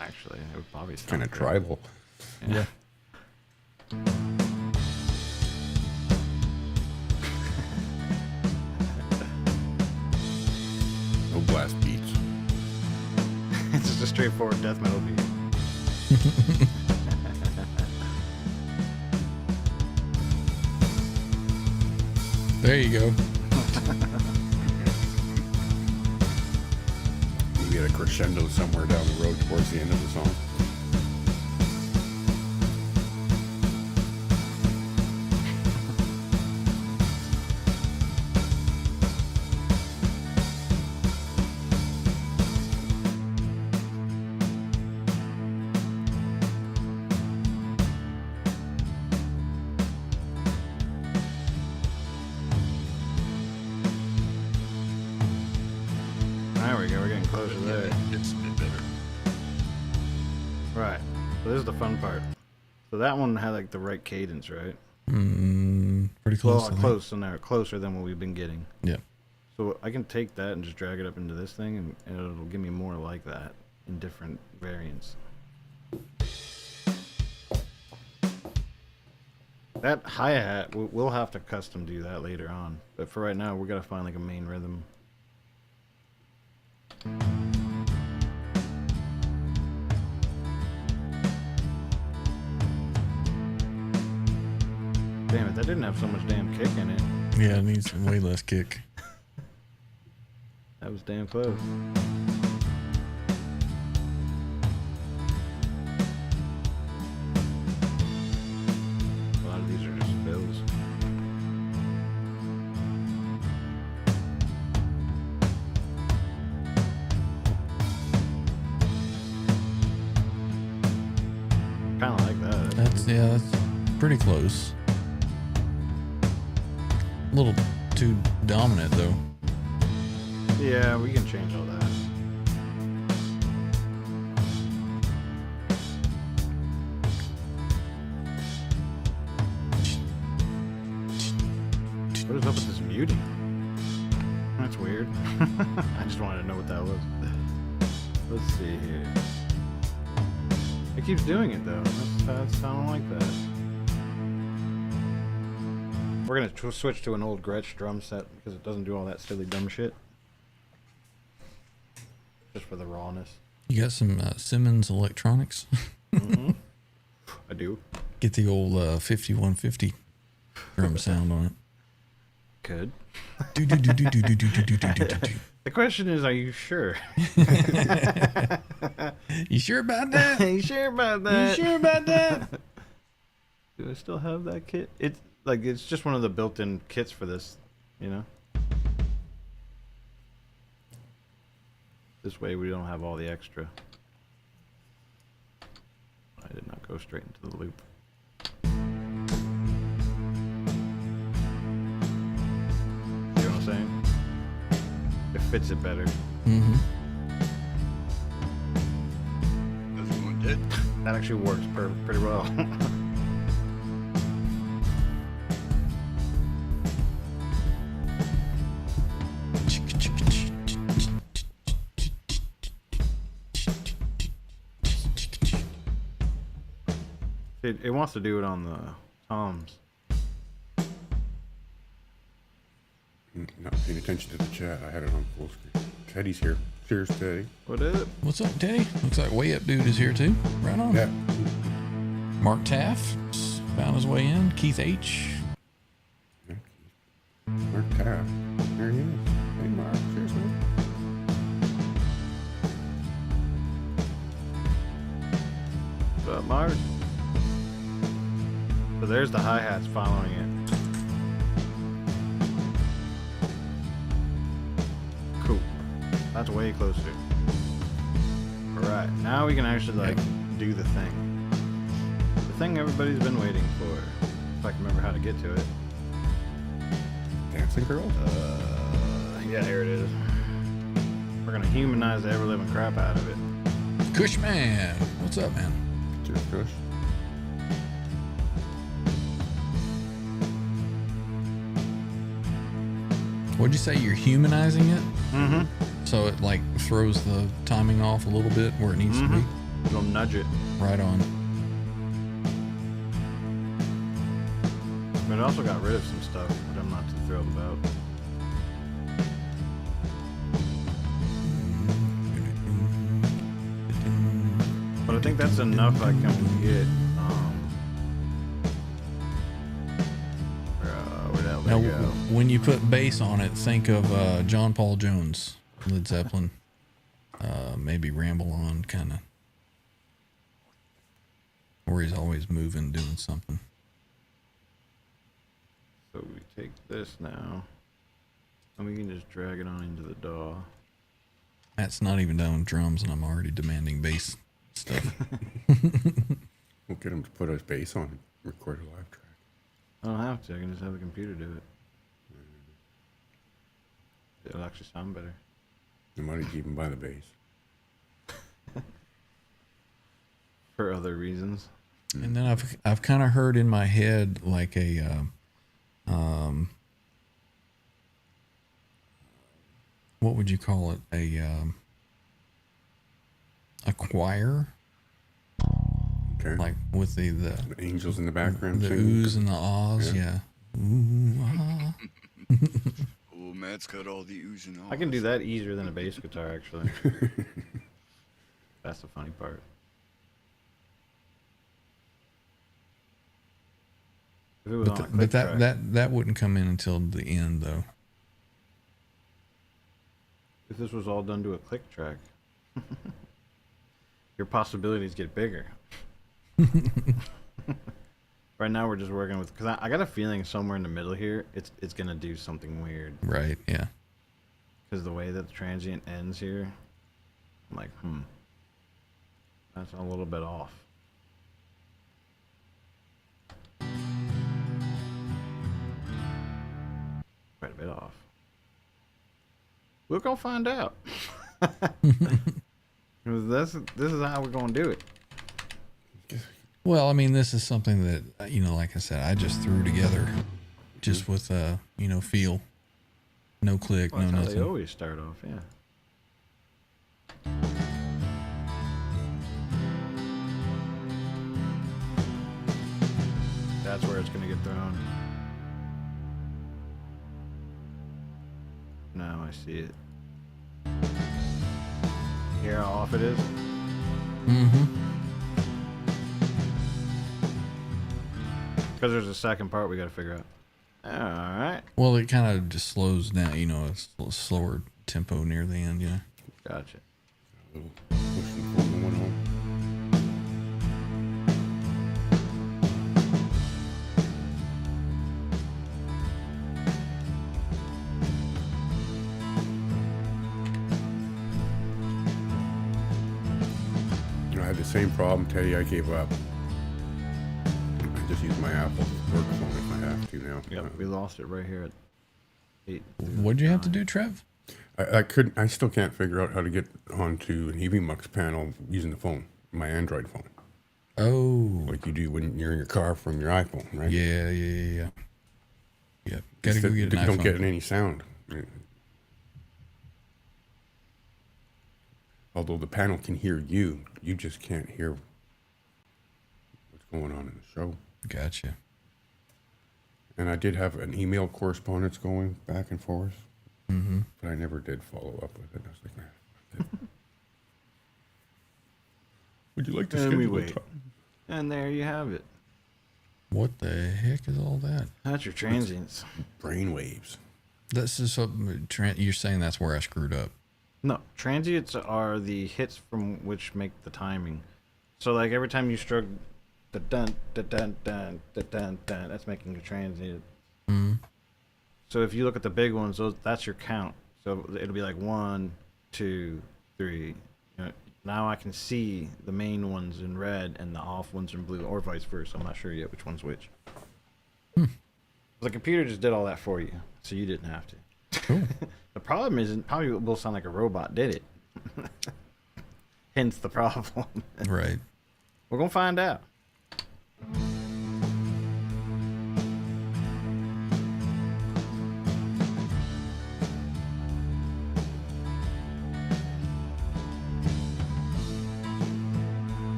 [SPEAKER 1] Actually, it would probably sound
[SPEAKER 2] Kind of
[SPEAKER 1] good.
[SPEAKER 2] tribal.
[SPEAKER 1] Yeah. just a straightforward death metal beat.
[SPEAKER 4] There you go.
[SPEAKER 2] You get a crescendo somewhere down the road towards the end of the song.
[SPEAKER 1] There we go. We're getting closer there.
[SPEAKER 7] It's a bit better.
[SPEAKER 1] Right. So this is the fun part. So that one had like the right cadence, right?
[SPEAKER 4] Pretty close. I
[SPEAKER 1] Well,
[SPEAKER 4] think.
[SPEAKER 1] close in there, closer than what we've been getting.
[SPEAKER 4] Yeah.
[SPEAKER 1] So I can take that and just drag it up into this thing, and it'll give me more like that in different variants. That hi-hat, we'll have to custom do that later on. But for right now, we're going to find like a main rhythm. Damn it, that didn't have so much damn kick in it.
[SPEAKER 4] Yeah, it needs way less kick.
[SPEAKER 1] That was damn close. A lot of these are just fills. Kind of like that.
[SPEAKER 4] That's pretty close. A little too dominant though.
[SPEAKER 1] Yeah, we can change all that. What is up with this muting? That's weird. I just wanted to know what that was. Let's see here. It keeps doing it though. That's I don't like that. We're gonna switch to an old Gretsch drum set because it doesn't do all that silly dumb shit. Just for the rawness.
[SPEAKER 4] You got some Simmons electronics?
[SPEAKER 1] Mm-hmm. I do.
[SPEAKER 4] Get the old 5150 drum sound on it.
[SPEAKER 1] Could.
[SPEAKER 4] Do, do, do, do, do, do, do, do, do, do, do, do.
[SPEAKER 1] The question is, are you sure?
[SPEAKER 4] You sure about that?
[SPEAKER 1] You sure about that?
[SPEAKER 4] You sure about that?
[SPEAKER 1] Do I still have that kit? It's like it's just one of the built-in kits for this, you know. This way we don't have all the extra. I did not go straight into the loop. See what I'm saying? It fits it better.
[SPEAKER 4] Mm-hmm.
[SPEAKER 7] That's one dead.
[SPEAKER 1] That actually works pretty well. It wants to do it on the toms.
[SPEAKER 2] Not paying attention to the chat. I had it on full screen. Teddy's here. Cheers, Teddy.
[SPEAKER 1] What is it?
[SPEAKER 4] What's up, Teddy? Looks like Way Up Dude is here too. Right on.
[SPEAKER 2] Yeah.
[SPEAKER 4] Mark Taff found his way in. Keith H.
[SPEAKER 2] Mark Taff. There he is. Hey, Mark. Cheers, man.
[SPEAKER 1] What's up, Mark? So there's the hi-hats following it. Cool. That's way closer. Alright, now we can actually like do the thing. The thing everybody's been waiting for. If I can remember how to get to it.
[SPEAKER 2] Dancing girl?
[SPEAKER 1] Yeah, here it is. We're gonna humanize the ever-living crap out of it.
[SPEAKER 4] Cushman. What's up, man?
[SPEAKER 2] Cheers, Kush.
[SPEAKER 4] What'd you say? You're humanizing it?
[SPEAKER 1] Mm-hmm.
[SPEAKER 4] So it like throws the timing off a little bit where it needs to be?
[SPEAKER 1] It'll nudge it.
[SPEAKER 4] Right on.
[SPEAKER 1] But it also got rid of some stuff that I'm not too thrilled about. think that's enough I can get. Where'd that
[SPEAKER 4] Now,
[SPEAKER 1] go?
[SPEAKER 4] when you put bass on it, think of John Paul Jones, Led Zeppelin, maybe Ramble On, kind of, where he's always moving, doing something.
[SPEAKER 1] So we take this now, and we can just drag it on into the DAW.
[SPEAKER 4] Matt's not even done with drums, and I'm already demanding bass stuff.
[SPEAKER 2] We'll get him to put us bass on and record a live track.
[SPEAKER 1] I don't have to. I can just have the computer do it. It'll actually sound better.
[SPEAKER 2] You might even buy the bass.
[SPEAKER 1] For other reasons.
[SPEAKER 4] And then I've kind of heard in my head like a what would you call it? A choir,
[SPEAKER 2] Okay.
[SPEAKER 4] like with the
[SPEAKER 2] The angels in the background.
[SPEAKER 4] the
[SPEAKER 2] singing.
[SPEAKER 4] oohs and the ahs, yeah. Ooh, ah.
[SPEAKER 7] Oh, Matt's got all the oohs and ahs.
[SPEAKER 1] I can do that easier than a bass guitar, actually. That's the funny part. If it was on a click track,
[SPEAKER 4] that wouldn't come in until the end though.
[SPEAKER 1] if this was all done to a click track, your possibilities get bigger. Right now we're just working with, because I got a feeling somewhere in the middle here it's gonna do something weird,
[SPEAKER 4] Right, yeah.
[SPEAKER 1] because the way that the transient ends here, I'm like, that's a little bit off. Quite a bit off. We're gonna find out. This is how we're gonna do it.
[SPEAKER 4] Well, I mean, this is something that, like I said, I just threw together just with, feel. No click,
[SPEAKER 1] Well,
[SPEAKER 4] no
[SPEAKER 1] that's how they
[SPEAKER 4] nothing.
[SPEAKER 1] always start off, yeah. That's where it's gonna get thrown. Now I see it. Hear how off it is?
[SPEAKER 4] Mm-hmm.
[SPEAKER 1] Because there's a second part we gotta figure out. Alright.
[SPEAKER 4] Well, it kind of just slows down, it's a little slower tempo near the end,
[SPEAKER 1] Gotcha.
[SPEAKER 2] A little push and pull going on. I had the same problem, Teddy. I gave up. I just use my Apple work phone if I have to now.
[SPEAKER 1] Yep, we lost it right here at 8.
[SPEAKER 4] What'd you have to do, Trev?
[SPEAKER 2] I still can't figure out how to get onto an EV Mux panel using the phone, my Android phone,
[SPEAKER 4] Oh,
[SPEAKER 2] like you do when you're in your car from your iPhone, right?
[SPEAKER 4] yeah. Yep. Gotta go get an
[SPEAKER 2] You don't
[SPEAKER 4] iPhone.
[SPEAKER 2] get any sound. Although the panel can hear you, you just can't hear what's going on in the show.
[SPEAKER 4] Gotcha.
[SPEAKER 2] And I did have an email correspondence going back and forth,
[SPEAKER 4] Mm-hmm.
[SPEAKER 2] but I never did follow up with it. I was like, nah. Would you like to
[SPEAKER 1] And we
[SPEAKER 2] schedule a
[SPEAKER 1] wait.
[SPEAKER 2] time?
[SPEAKER 1] And there you have it.
[SPEAKER 4] What the heck is all that?
[SPEAKER 1] That's your transients.
[SPEAKER 2] Brain waves.
[SPEAKER 4] This is you're saying that's where I screwed up.
[SPEAKER 1] No, transients are the hits from which make the timing. So like every time you stroke the dun da dun dun da dun dun, that's making a transient.
[SPEAKER 4] Mm-hmm.
[SPEAKER 1] So if you look at the big ones, that's your count. So it'll be like 1, 2, 3. Now I can see the main ones in red and the off ones in blue, or vice versa. I'm not sure yet which one's which. The computer just did all that for you, so you didn't have to.
[SPEAKER 4] Cool.
[SPEAKER 1] The problem is, it probably will sound like a robot did it. Hence the problem.
[SPEAKER 4] Right.
[SPEAKER 1] We're gonna find out.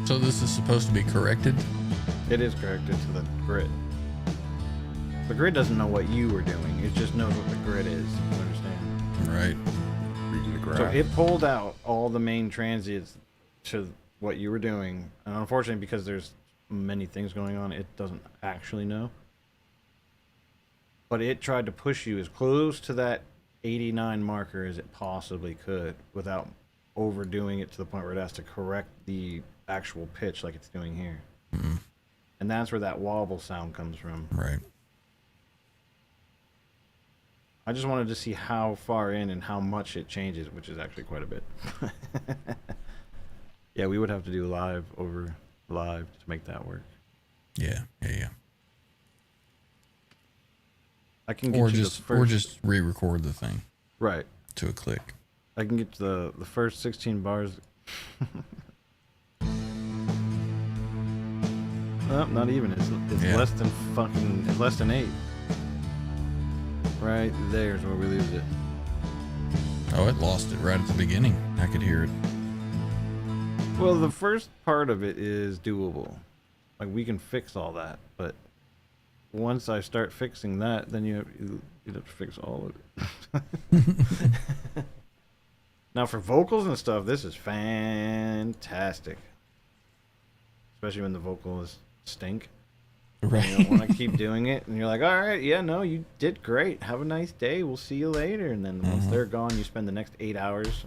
[SPEAKER 4] So this is supposed to be corrected?
[SPEAKER 1] It is corrected to the grid. The grid doesn't know what you were doing. It just knows what the grid is. You understand?
[SPEAKER 4] Right.
[SPEAKER 2] Reading the graph.
[SPEAKER 1] So it pulled out all the main transients to what you were doing, and unfortunately, because there's many things going on, it doesn't actually know. But it tried to push you as close to that 89 marker as it possibly could without overdoing it to the point where it has to correct the actual pitch like it's doing here.
[SPEAKER 4] Mm-hmm.
[SPEAKER 1] And that's where that wobble sound comes from.
[SPEAKER 4] Right.
[SPEAKER 1] I just wanted to see how far in and how much it changes, which is actually quite a bit. Yeah, we would have to do live over live to make that work.
[SPEAKER 4] Yeah.
[SPEAKER 1] I can get
[SPEAKER 4] Or
[SPEAKER 1] you
[SPEAKER 4] just
[SPEAKER 1] the first,
[SPEAKER 4] or just re-record the thing
[SPEAKER 1] right.
[SPEAKER 4] to a click.
[SPEAKER 1] I can get the first 16 bars. Well, not even. It's
[SPEAKER 4] Yeah.
[SPEAKER 1] less than fucking. It's less than 8. Right there's where we lose it.
[SPEAKER 4] Oh, it lost it right at the beginning. I could hear it.
[SPEAKER 1] Well, the first part of it is doable. Like, we can fix all that, but once I start fixing that, then you have to fix all of it. Now, for vocals and stuff, this is fantastic. Especially when the vocals stink.
[SPEAKER 4] Right.
[SPEAKER 1] You don't want to keep doing it, and you're like, all right, yeah, no, you did great. Have a nice day. We'll see you later. And then once they're gone, you spend the next 8 hours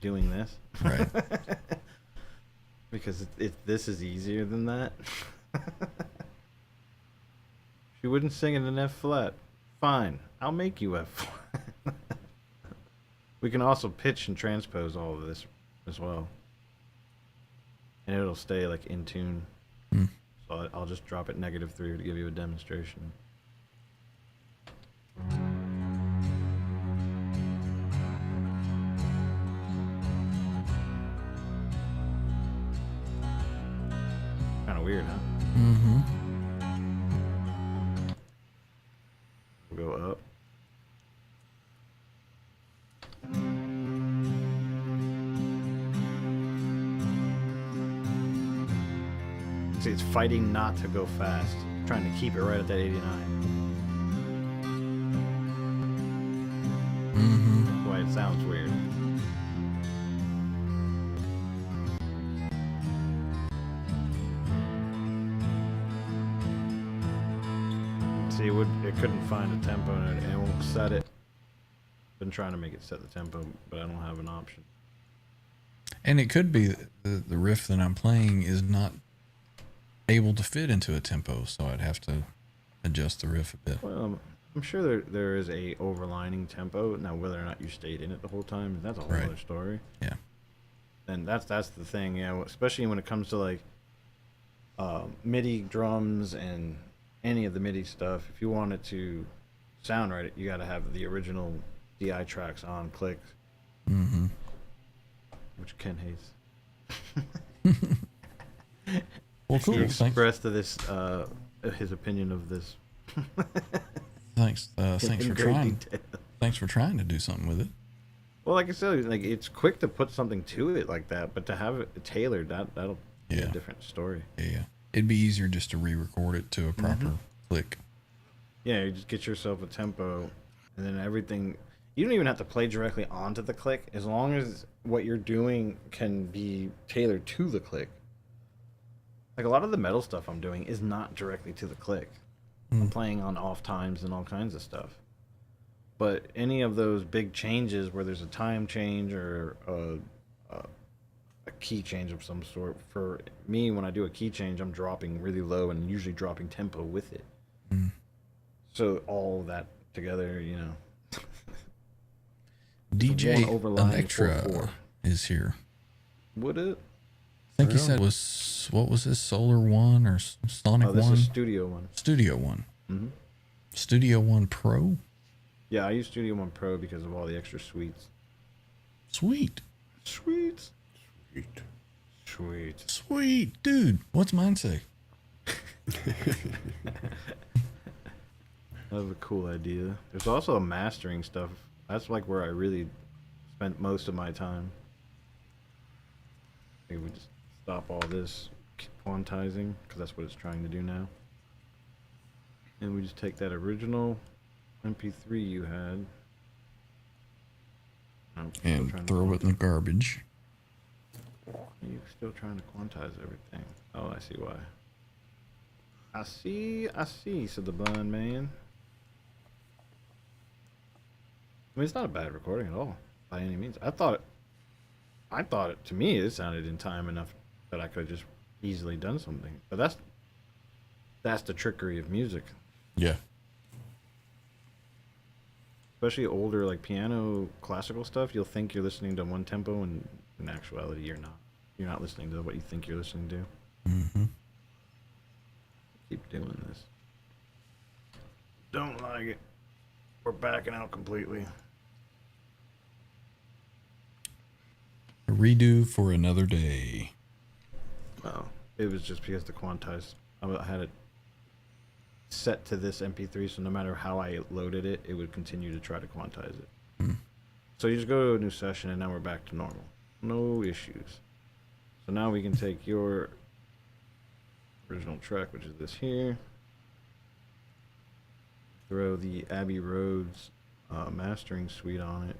[SPEAKER 1] doing this.
[SPEAKER 4] Right.
[SPEAKER 1] Because this is easier than that. She wouldn't sing in an F flat. Fine, I'll make you F flat. We can also pitch and transpose all of this as well, and it'll stay like in tune. So I'll just drop it -3 to give you a demonstration. Kind of weird, huh?
[SPEAKER 4] Mm-hmm.
[SPEAKER 1] We'll go up. See, it's fighting not to go fast. Trying to keep it right at that 89.
[SPEAKER 4] Mm-hmm.
[SPEAKER 1] That's why it sounds weird. See, it couldn't find a tempo and it won't set it. Been trying to make it set the tempo, but I don't have an option.
[SPEAKER 4] And it could be the riff that I'm playing is not able to fit into a tempo, so I'd have to adjust the riff a bit.
[SPEAKER 1] Well, I'm sure there is a overlining tempo. Now, whether or not you stayed in it the whole time, that's a whole
[SPEAKER 4] Right.
[SPEAKER 1] other story.
[SPEAKER 4] Yeah.
[SPEAKER 1] And that's the thing, yeah. Especially when it comes to like MIDI drums and any of the MIDI stuff. If you want it to sound right, you got to have the original DI tracks on click,
[SPEAKER 4] Mm-hmm.
[SPEAKER 1] which Ken hates.
[SPEAKER 4] Well, cool.
[SPEAKER 1] He
[SPEAKER 4] Thanks.
[SPEAKER 1] expressed to this his opinion of this.
[SPEAKER 4] Thanks for
[SPEAKER 1] in great
[SPEAKER 4] trying.
[SPEAKER 1] detail.
[SPEAKER 4] Thanks for trying to do something with it.
[SPEAKER 1] Well, like I said, like it's quick to put something to it like that, but to have it tailored, that'll be a
[SPEAKER 4] Yeah.
[SPEAKER 1] different story.
[SPEAKER 4] Yeah. It'd be easier just to re-record it to a proper click.
[SPEAKER 1] Yeah, you just get yourself a tempo, and then everything. You don't even have to play directly onto the click, as long as what you're doing can be tailored to the click. Like a lot of the metal stuff I'm doing is not directly to the click. I'm playing on off times and all kinds of stuff. But any of those big changes where there's a time change or a key change of some sort, for me, when I do a key change, I'm dropping really low and usually dropping tempo with it. So all that together, you know.
[SPEAKER 4] DJ
[SPEAKER 1] one overline,
[SPEAKER 4] Electra
[SPEAKER 1] 4/4.
[SPEAKER 4] is here.
[SPEAKER 1] Would it?
[SPEAKER 4] I think he said it was, what was this, Solar One or Sonic
[SPEAKER 1] Oh, this
[SPEAKER 4] One?
[SPEAKER 1] is Studio One.
[SPEAKER 4] Studio One.
[SPEAKER 1] Mhm.
[SPEAKER 4] Studio One Pro?
[SPEAKER 1] Yeah, I use Studio One Pro because of all the extra suites.
[SPEAKER 4] Sweet.
[SPEAKER 1] Sweet.
[SPEAKER 2] Sweet.
[SPEAKER 1] Sweet.
[SPEAKER 4] Sweet. Dude, what's mine say?
[SPEAKER 1] That was a cool idea. There's also a mastering stuff. That's like where I really spent most of my time. Maybe we just stop all this quantizing, because that's what it's trying to do now. And we just take that original MP3 you had. Oh, still
[SPEAKER 4] And
[SPEAKER 1] trying to
[SPEAKER 4] throw
[SPEAKER 1] find
[SPEAKER 4] it in the garbage.
[SPEAKER 1] Are you still trying to quantize everything? Oh, I see why. I see, said the blind man. I mean, it's not a bad recording at all, by any means. I thought it, to me, it sounded in time enough that I could have just easily done something. But that's the trickery of music.
[SPEAKER 4] Yeah.
[SPEAKER 1] Especially older, like piano, classical stuff, you'll think you're listening to one tempo, and in actuality, you're not. You're not listening to what you think you're listening to.
[SPEAKER 4] Mm-hmm.
[SPEAKER 1] Keep doing this. Don't like it. We're backing out completely.
[SPEAKER 4] A redo for another day.
[SPEAKER 1] Oh, it was just because the quantize, I had it set to this MP3, so no matter how I loaded it, it would continue to try to quantize it. So you just go to a new session, and now we're back to normal. No issues. So now we can take your original track, which is this here, throw the Abbey Roads mastering suite on it,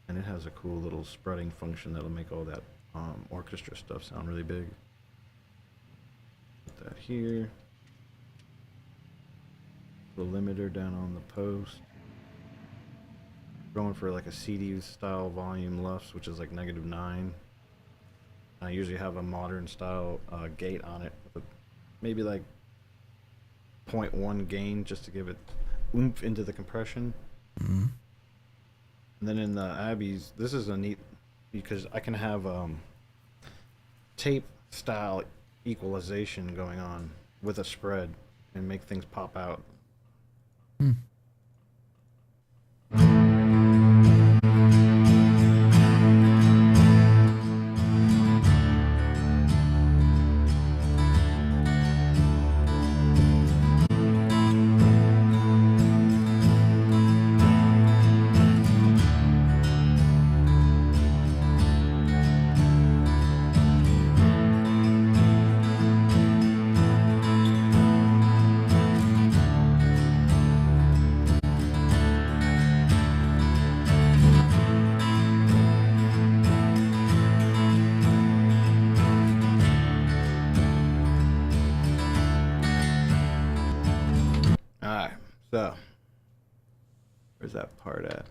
[SPEAKER 1] and it has a cool little spreading function that'll make all that orchestra stuff sound really big. Put that here. The limiter down on the post. Going for like a CD style volume lufs, which is like -9. I usually have a modern style gate on it with maybe like 0.1 gain just to give it oomph into the compression.
[SPEAKER 4] Mm-hmm.
[SPEAKER 1] And then in the Abbeys, this is a neat, because I can have tape style equalization going on with a spread and make things pop out. Alright, so where's that part at?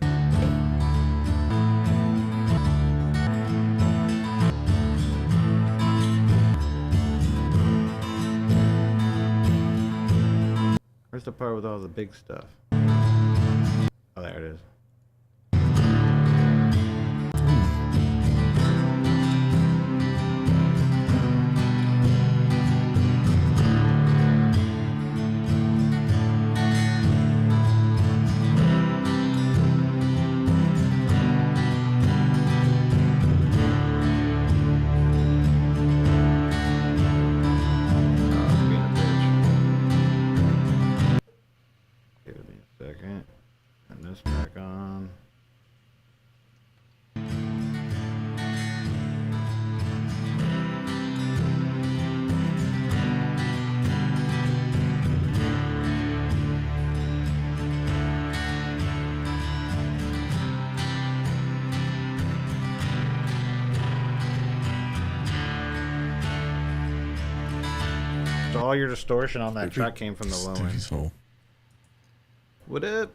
[SPEAKER 1] Where's the part with all the big stuff? Oh, there it is. Back on. So all your distortion on that track came from the low end.
[SPEAKER 4] So
[SPEAKER 1] What up?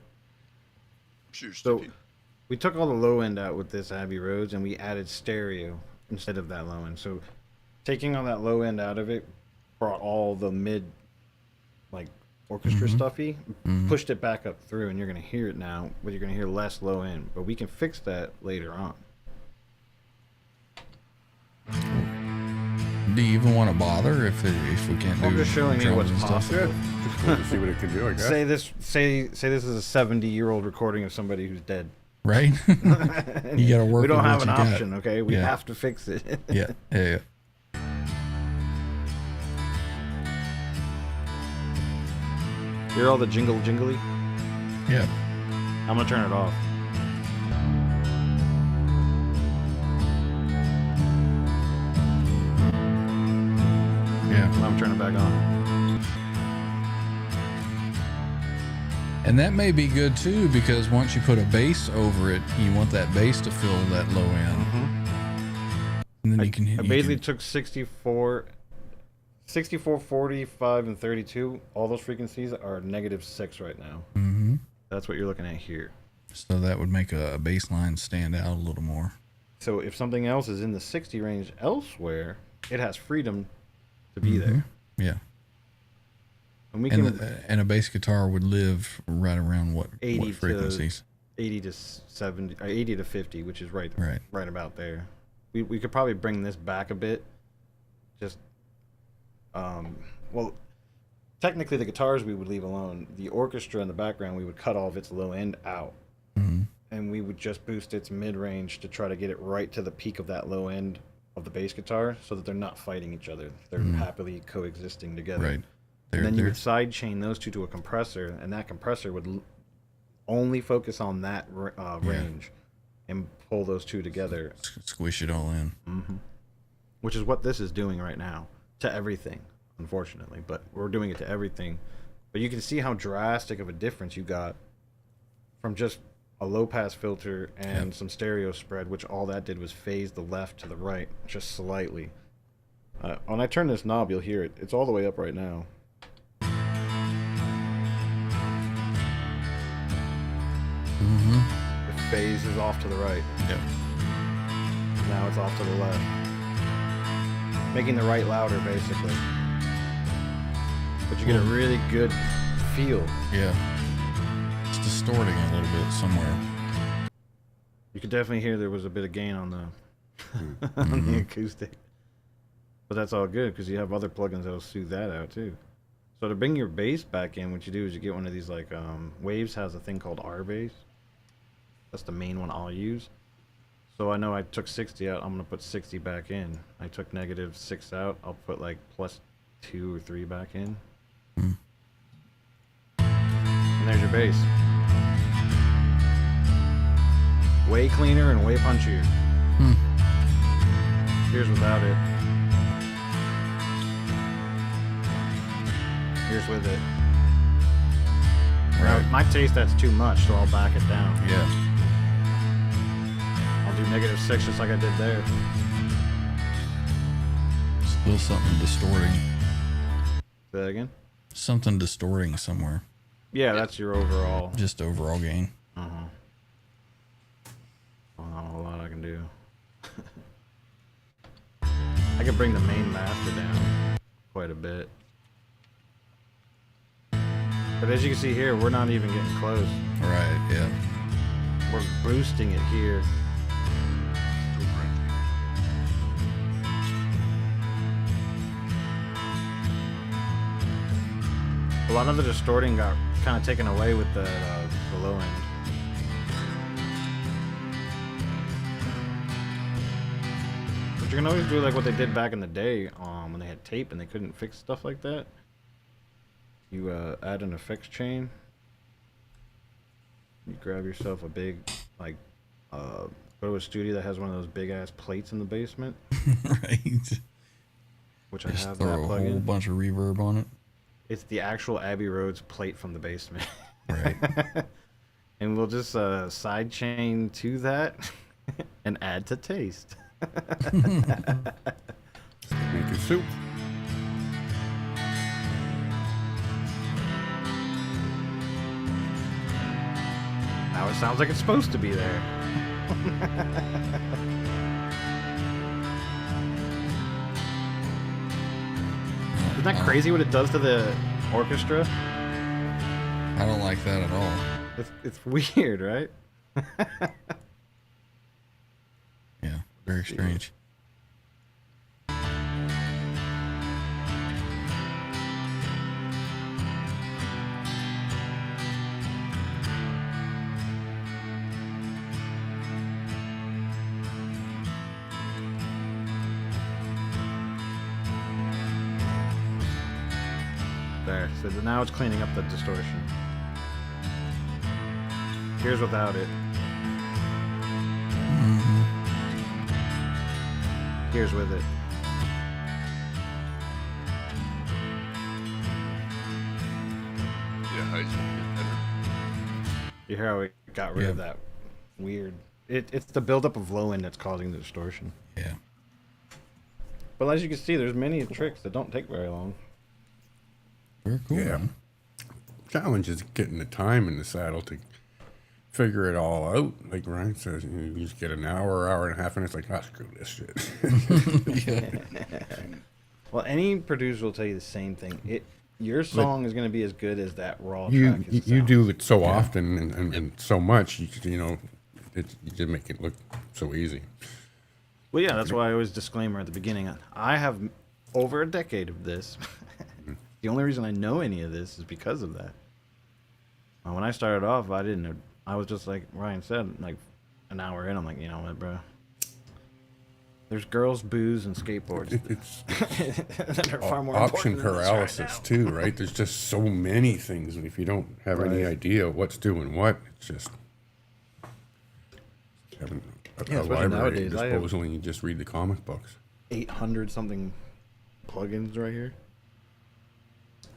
[SPEAKER 7] Sure,
[SPEAKER 1] So
[SPEAKER 7] Sticky.
[SPEAKER 1] we took all the low end out with this Abbey Roads, and we added stereo instead of that low end. So taking all that low end out of it brought all the mid, like orchestra stuffy, pushed it back up through, and you're gonna hear it now, but you're gonna hear less low end. But we can fix that later on.
[SPEAKER 4] do you even want to bother if we can't do?
[SPEAKER 1] I'm just showing you what's
[SPEAKER 4] drums and stuff?
[SPEAKER 1] possible.
[SPEAKER 2] Just wanted to see what it could do, I guess.
[SPEAKER 1] Say this is a 70-year-old recording of somebody who's dead.
[SPEAKER 4] Right? You got to work.
[SPEAKER 1] We don't
[SPEAKER 4] with
[SPEAKER 1] have
[SPEAKER 4] what
[SPEAKER 1] an
[SPEAKER 4] you got.
[SPEAKER 1] option, okay? We
[SPEAKER 4] Yeah.
[SPEAKER 1] have to fix it.
[SPEAKER 4] Yeah.
[SPEAKER 1] Hear all the jingly?
[SPEAKER 4] Yeah.
[SPEAKER 1] I'm gonna turn it off.
[SPEAKER 4] Yeah.
[SPEAKER 1] I'm turning it back on.
[SPEAKER 4] And that may be good too, because once you put a bass over it, you want that bass to fill that low end. And then
[SPEAKER 1] I basically took 64, 45, and 32. All those frequencies are -6 right now.
[SPEAKER 4] Mm-hmm.
[SPEAKER 1] That's what you're looking at here.
[SPEAKER 4] So that would make a bass line stand out a little more.
[SPEAKER 1] So if something else is in the 60 range elsewhere, it has freedom to be there.
[SPEAKER 4] Yeah.
[SPEAKER 1] And we can
[SPEAKER 4] and a bass guitar would live right around what
[SPEAKER 1] 80
[SPEAKER 4] frequencies?
[SPEAKER 1] 80 to 70, 80 to 50, which is right about there. We could probably bring this back a bit. Just, well, technically the guitars we would leave alone. The orchestra in the background, we would cut all of its low end out.
[SPEAKER 4] Mm-hmm.
[SPEAKER 1] And we would just boost its mid-range to try to get it right to the peak of that low end of the bass guitar so that they're not fighting each other. They're happily coexisting together.
[SPEAKER 4] Right.
[SPEAKER 1] And then you would side chain those two to a compressor, and that compressor would only focus on that range and pull those two together.
[SPEAKER 4] Squish it all in.
[SPEAKER 1] Mm-hmm. Which is what this is doing right now to everything, unfortunately. But we're doing it to everything. But you can see how drastic of a difference you got from just a low-pass filter and some stereo spread, which all that did was phase the left to the right just slightly. When I turn this knob, you'll hear it. It's all the way up right now.
[SPEAKER 4] Mm-hmm.
[SPEAKER 1] The phase is off to the right.
[SPEAKER 4] Yep.
[SPEAKER 1] Now it's off to the left. Making the right louder, basically. But you get a really good feel.
[SPEAKER 4] Yeah. It's distorting a little bit somewhere.
[SPEAKER 1] You could definitely hear there was a bit of gain on the on the acoustic. But that's all good because you have other plugins that'll soothe that out too. So to bring your bass back in, what you do is you get one of these like Waves has a thing called R-Bass. That's the main one I'll use. So I know I took 60 out, I'm gonna put 60 back in. I took -6 out, I'll put like +2 or 3 back in. And there's your bass. Way cleaner and way punchier. Here's without it. Here's with it. Now, my taste, that's too much, so I'll back it down.
[SPEAKER 4] Yeah.
[SPEAKER 1] I'll do -6 just like I did there.
[SPEAKER 4] Still something distorting.
[SPEAKER 1] Say that again?
[SPEAKER 4] Something distorting somewhere.
[SPEAKER 1] Yeah, that's your overall.
[SPEAKER 4] Just overall gain.
[SPEAKER 1] Well, not a whole lot I can do. I can bring the main master down quite a bit. But as you can see here, we're not even getting close.
[SPEAKER 4] Right, yeah.
[SPEAKER 1] We're boosting it here. A lot of the distorting got kind of taken away with the low end. But you can always do like what they did back in the day when they had tape and they couldn't fix stuff like that. You add an effects chain. You grab yourself a big, like, go to a studio that has one of those big ass plates in the basement.
[SPEAKER 4] Right.
[SPEAKER 1] Which
[SPEAKER 4] Just
[SPEAKER 1] I have
[SPEAKER 4] throw
[SPEAKER 1] that
[SPEAKER 4] a
[SPEAKER 1] plug
[SPEAKER 4] whole
[SPEAKER 1] in.
[SPEAKER 4] bunch of reverb on it.
[SPEAKER 1] It's the actual Abbey Road's plate from the basement.
[SPEAKER 4] Right.
[SPEAKER 1] And we'll just side chain to that and add to taste.
[SPEAKER 2] Make your soup.
[SPEAKER 1] Now it sounds like it's supposed to be there. Isn't that crazy what it does to the orchestra?
[SPEAKER 4] I don't like that at all.
[SPEAKER 1] It's weird, right?
[SPEAKER 4] Yeah, very strange.
[SPEAKER 1] There, so now it's cleaning up the distortion. Here's without it. Here's with it.
[SPEAKER 7] Yeah, highs a bit better.
[SPEAKER 1] You hear how it got rid of that weird. It's the buildup of low end that's causing the distortion.
[SPEAKER 4] Yeah.
[SPEAKER 1] But as you can see, there's many tricks that don't take very long.
[SPEAKER 4] Very cool.
[SPEAKER 2] Yeah. Challenge is getting the time in the saddle to figure it all out. Like Ryan says, you just get an hour and a half, and it's like, ah, screw this shit.
[SPEAKER 1] Well, any producer will tell you the same thing. Your song is going to be as good as that raw
[SPEAKER 2] You
[SPEAKER 1] track.
[SPEAKER 2] you do it so often and so much, you know, you just make it look so easy.
[SPEAKER 1] Well, yeah, that's why I always disclaimer at the beginning. I have over a decade of this. The only reason I know any of this is because of that. When I started off, I didn't know. I was just like Ryan said, like an hour in, I'm like, you know what, bro? There's girls, booze, and skateboards.
[SPEAKER 2] It's
[SPEAKER 1] that are far more
[SPEAKER 2] option
[SPEAKER 1] important than this
[SPEAKER 2] paralysis
[SPEAKER 1] right now.
[SPEAKER 2] too, right? There's just so many things, and if you don't have any
[SPEAKER 1] Right.
[SPEAKER 2] idea what's doing what, it's just having a
[SPEAKER 1] especially
[SPEAKER 2] library at
[SPEAKER 1] nowadays,
[SPEAKER 2] your
[SPEAKER 1] I have-
[SPEAKER 2] disposal, and you just read the comic books.
[SPEAKER 1] 800 something plugins right here,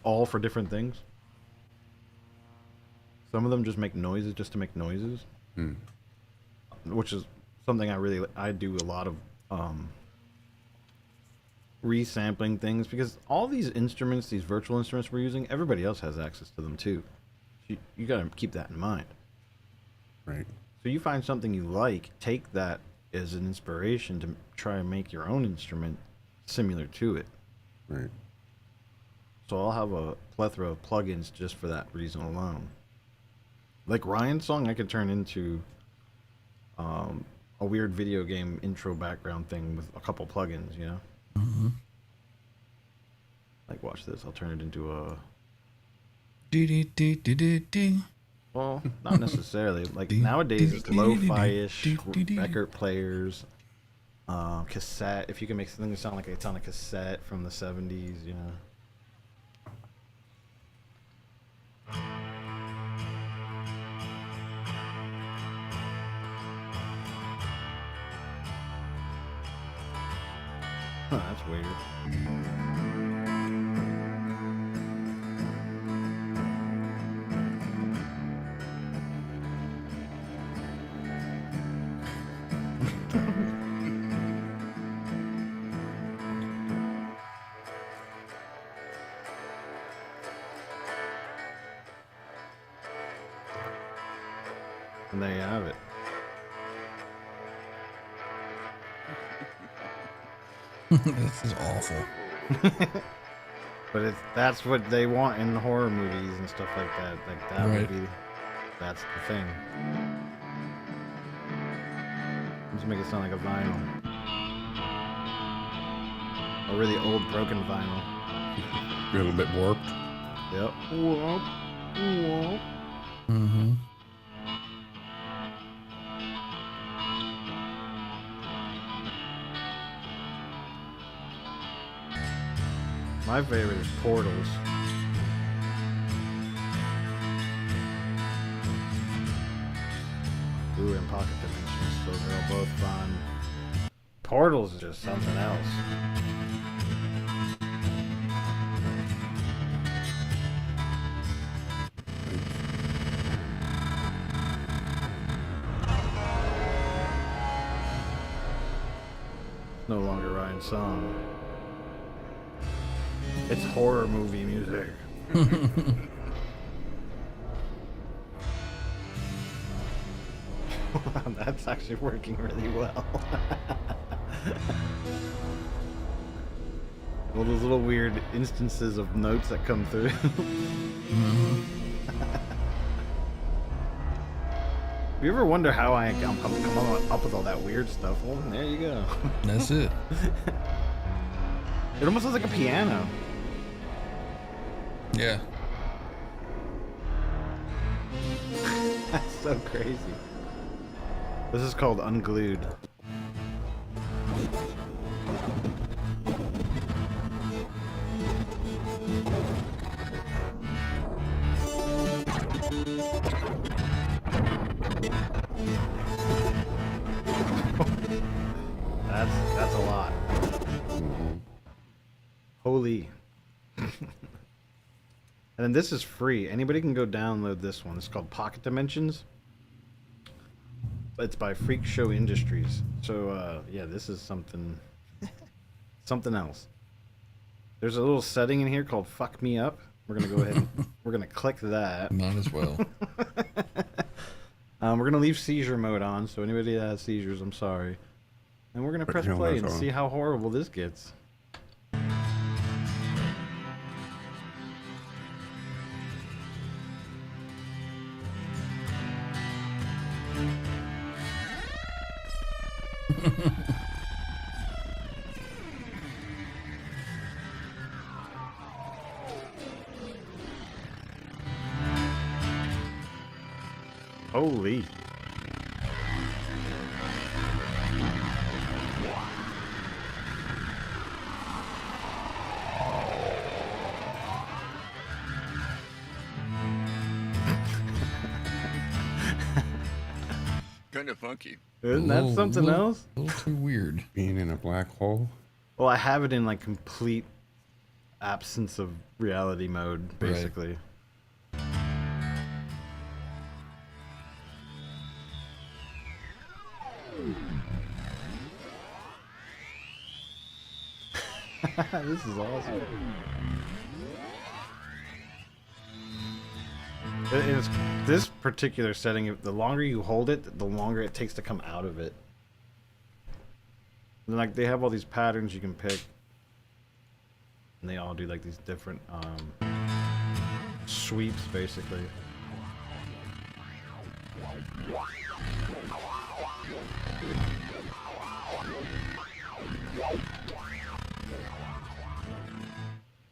[SPEAKER 1] all for different things. Some of them just make noises just to make noises, which is something I do a lot of resampling things, because all these instruments, these virtual instruments we're using, everybody else has access to them too. You got to keep that in mind.
[SPEAKER 2] Right.
[SPEAKER 1] So you find something you like, take that as an inspiration to try and make your own instrument similar to it.
[SPEAKER 2] Right.
[SPEAKER 1] So I'll have a plethora of plugins just for that reason alone. Like Ryan's song, I could turn into a weird video game intro background thing with a couple plugins, you know?
[SPEAKER 4] Mm-hmm.
[SPEAKER 1] Like, watch this. I'll turn it into a...
[SPEAKER 4] Do-do-do-do-do-do.
[SPEAKER 1] Well, not necessarily. Like, nowadays, it's lo-fi-ish record players, cassette. If you can make something sound like it's on a cassette from the 70s, you know? Huh, that's weird. And there you have it.
[SPEAKER 4] This is awful.
[SPEAKER 1] But that's what they want in horror movies and stuff like that. Like that
[SPEAKER 4] Right.
[SPEAKER 1] would be, that's the thing. Just make it sound like a vinyl, a really old broken vinyl.
[SPEAKER 2] A little bit warped.
[SPEAKER 1] Yep. Whoop, whoop.
[SPEAKER 4] Mm-hmm.
[SPEAKER 1] My favorite is Portals. Ooh, and Pocket Dimensions. Those are all both fun. Portals is just something else. It's no longer Ryan's song. It's horror movie music. That's actually working really well. All those little weird instances of notes that come through. You ever wonder how I come up with all that weird stuff? Well, there you go.
[SPEAKER 4] That's it.
[SPEAKER 1] It almost sounds like a piano.
[SPEAKER 4] Yeah.
[SPEAKER 1] That's so crazy. This is called Unglued. That's a lot. Holy. And then this is free. Anybody can go download this one. It's called Pocket Dimensions. It's by Freak Show Industries. So yeah, this is something something else. There's a little setting in here called Fuck Me Up. We're gonna go ahead and we're gonna click that.
[SPEAKER 4] Might as well.
[SPEAKER 1] We're gonna leave seizure mode on, so anybody that has seizures, I'm sorry. And we're gonna press play and see how horrible this gets. Holy.
[SPEAKER 7] Kind of funky.
[SPEAKER 1] Isn't that something else?
[SPEAKER 4] A little too weird.
[SPEAKER 2] Being in a black hole.
[SPEAKER 1] Well, I have it in like complete absence of reality mode, basically. This is awesome. It's this particular setting, the longer you hold it, the longer it takes to come out of it. And like they have all these patterns you can pick, and they all do like these different sweeps, basically.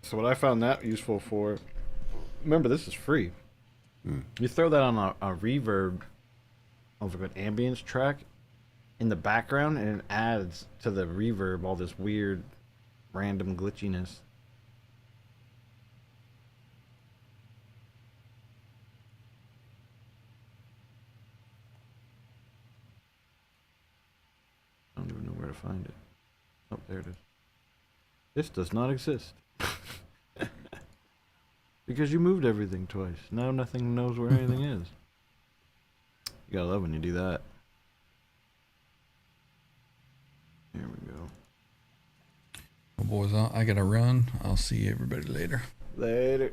[SPEAKER 1] So what I found that useful for, remember this is free. You throw that on a reverb of an ambience track in the background, and it adds to the reverb all this weird, random glitchiness. I don't even know where to find it. Oh, there it is. This does not exist. Because you moved everything twice. Now nothing knows where anything is. You gotta love when you do that. There we go.
[SPEAKER 4] Well, boys, I gotta run. I'll see everybody later.
[SPEAKER 1] Later.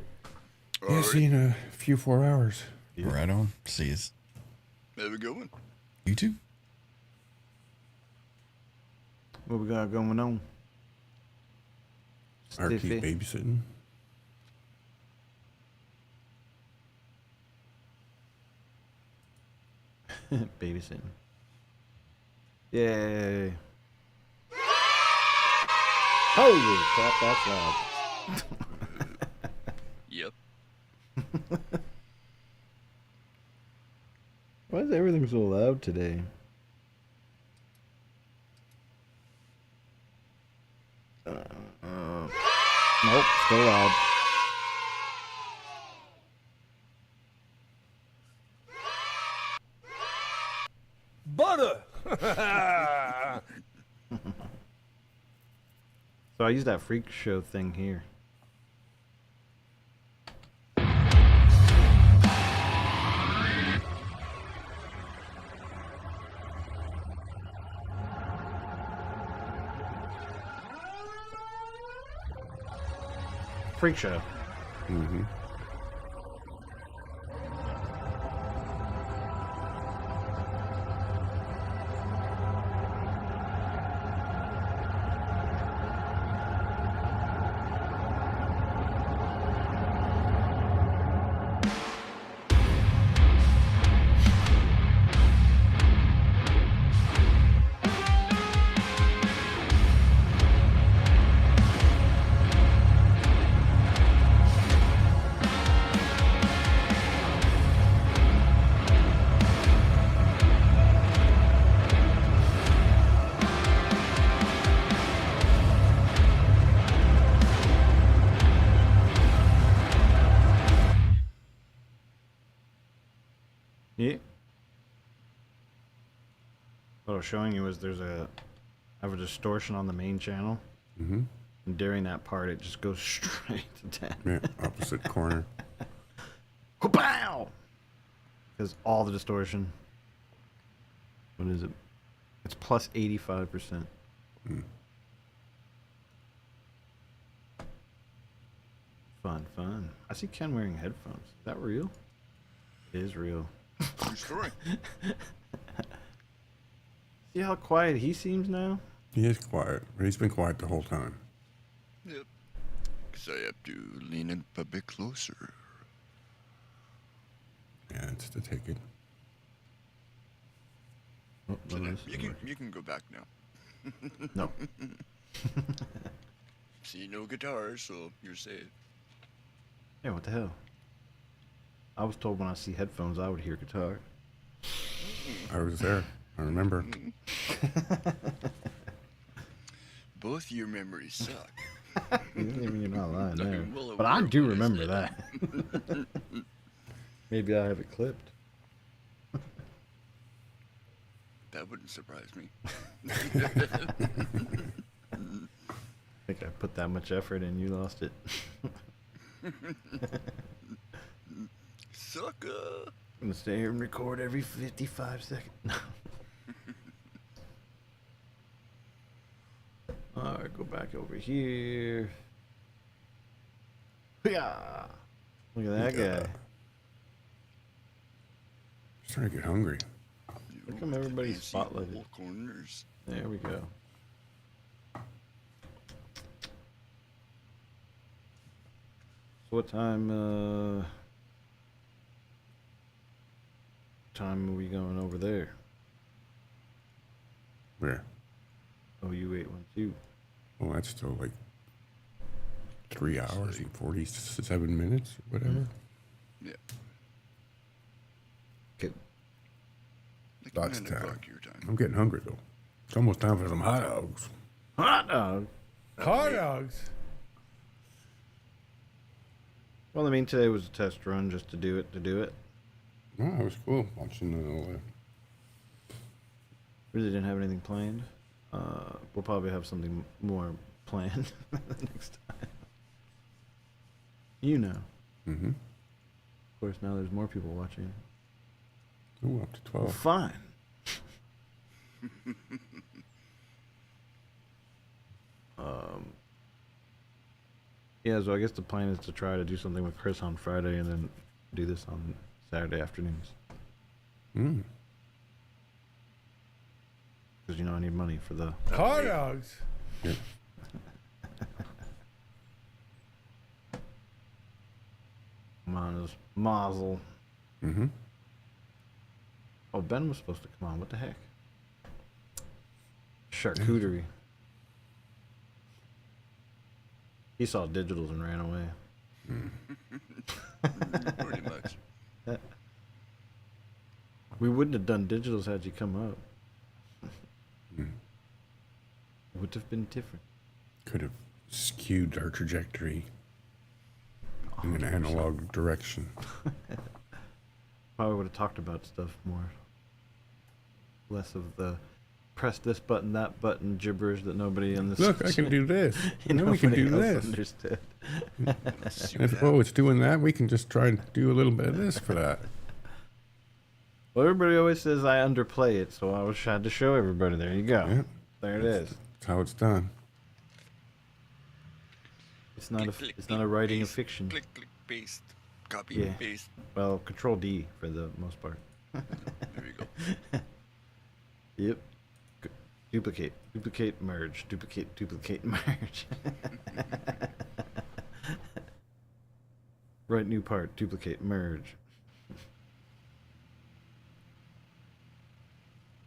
[SPEAKER 2] Yeah, see you in a few 4 hours.
[SPEAKER 1] Yeah.
[SPEAKER 4] Right on. See you.
[SPEAKER 7] Have a good one.
[SPEAKER 4] You too.
[SPEAKER 1] What we got going on?
[SPEAKER 2] Artie's
[SPEAKER 1] Stiffy.
[SPEAKER 2] babysitting.
[SPEAKER 1] Babysitting. Yay. Holy crap, that's loud.
[SPEAKER 7] Yep.
[SPEAKER 1] Why is everything so loud today? Nope, still loud.
[SPEAKER 8] Butter!
[SPEAKER 1] So I use that freak show thing here. Freak show.
[SPEAKER 2] Mm-hmm.
[SPEAKER 1] Yeah. What I was showing you was I have a distortion on the main channel.
[SPEAKER 2] Mm-hmm.
[SPEAKER 1] And during that part, it just goes straight to 10.
[SPEAKER 2] Yeah, opposite corner.
[SPEAKER 1] Pow! Because all the distortion. What is it? It's plus 85%. Fun. I see Ken wearing headphones. Is that real? It is real.
[SPEAKER 7] True story.
[SPEAKER 1] See how quiet he seems now?
[SPEAKER 2] He is quiet, but he's been quiet the whole time.
[SPEAKER 7] Yep. Because I have to lean in a bit closer.
[SPEAKER 2] Yeah, it's the ticket.
[SPEAKER 1] Oh,
[SPEAKER 7] So
[SPEAKER 1] no,
[SPEAKER 7] now,
[SPEAKER 1] this isn't working.
[SPEAKER 7] you can go back now.
[SPEAKER 1] No.
[SPEAKER 7] See, no guitar, so you're safe.
[SPEAKER 1] Hey, what the hell? I was told when I see headphones, I would hear guitar.
[SPEAKER 2] I was there. I remember.
[SPEAKER 7] Both your memories suck.
[SPEAKER 1] You're not lying
[SPEAKER 7] No,
[SPEAKER 1] there.
[SPEAKER 7] well,
[SPEAKER 1] But I
[SPEAKER 7] well,
[SPEAKER 1] do
[SPEAKER 7] well,
[SPEAKER 1] remember
[SPEAKER 7] isn't
[SPEAKER 1] that. Maybe I have it clipped.
[SPEAKER 7] That wouldn't surprise me.
[SPEAKER 1] I think I put that much effort in, you lost it.
[SPEAKER 7] Sucker!
[SPEAKER 1] I'm gonna stay here and record every 55 seconds. Alright, go back over here. Yeah. Look at that guy.
[SPEAKER 2] Starting to get hungry.
[SPEAKER 1] Look come everybody's
[SPEAKER 7] Fancy
[SPEAKER 1] spotlighted.
[SPEAKER 7] all corners.
[SPEAKER 1] There we go. So what time are we going over there?
[SPEAKER 2] Where?
[SPEAKER 1] Oh, U812.
[SPEAKER 2] Well, that's still like 3 hours and 47 minutes, or whatever.
[SPEAKER 7] Yeah.
[SPEAKER 1] Okay.
[SPEAKER 7] Like
[SPEAKER 2] That's
[SPEAKER 7] 9
[SPEAKER 2] time.
[SPEAKER 7] o'clock your time.
[SPEAKER 2] I'm getting hungry though. It's almost time for some hot dogs.
[SPEAKER 1] Hot dog.
[SPEAKER 2] Hot dogs.
[SPEAKER 1] Well, I mean, today was a test run just to do it.
[SPEAKER 2] No, it was cool watching the.
[SPEAKER 1] Really didn't have anything planned. We'll probably have something more planned next time. You know.
[SPEAKER 2] Mm-hmm.
[SPEAKER 1] Of course, now there's more people watching.
[SPEAKER 2] Ooh, up to
[SPEAKER 1] Well,
[SPEAKER 2] 12.
[SPEAKER 1] fine. Yeah, so I guess the plan is to try to do something with Chris on Friday and then do this on Saturday afternoons.
[SPEAKER 2] Mm.
[SPEAKER 1] Because, you know, I need money for the...
[SPEAKER 2] Hot dogs. Yeah.
[SPEAKER 1] Mine is Mazel.
[SPEAKER 2] Mm-hmm.
[SPEAKER 1] Oh, Ben was supposed to come on. What the heck? Charcuterie. He saw digitals and ran away.
[SPEAKER 7] Pretty much.
[SPEAKER 1] We wouldn't have done digitals had you come up.
[SPEAKER 2] Mm.
[SPEAKER 1] Would have been different.
[SPEAKER 2] Could have skewed our trajectory in an analog direction.
[SPEAKER 1] Probably would have talked about stuff more. Less of the press this button, that button gibberish that nobody in this.
[SPEAKER 2] Look, I can do this.
[SPEAKER 1] You know,
[SPEAKER 2] we can do
[SPEAKER 1] nobody else
[SPEAKER 2] this.
[SPEAKER 1] Understood.
[SPEAKER 2] If it's doing that, we can just try and do a little bit of this for that.
[SPEAKER 1] Well, everybody always says I underplay it, so I had to show everybody. There you go.
[SPEAKER 2] Yeah.
[SPEAKER 1] There it is.
[SPEAKER 2] That's how it's done.
[SPEAKER 1] It's not
[SPEAKER 7] Click,
[SPEAKER 1] it's not a writing of
[SPEAKER 7] paste,
[SPEAKER 1] fiction.
[SPEAKER 7] Click, click, paste. Copy,
[SPEAKER 1] Yeah.
[SPEAKER 7] paste.
[SPEAKER 1] Well, Control D for the most part.
[SPEAKER 7] There you go.
[SPEAKER 1] Yep. Duplicate, merge, duplicate, merge. Write new part, duplicate, merge.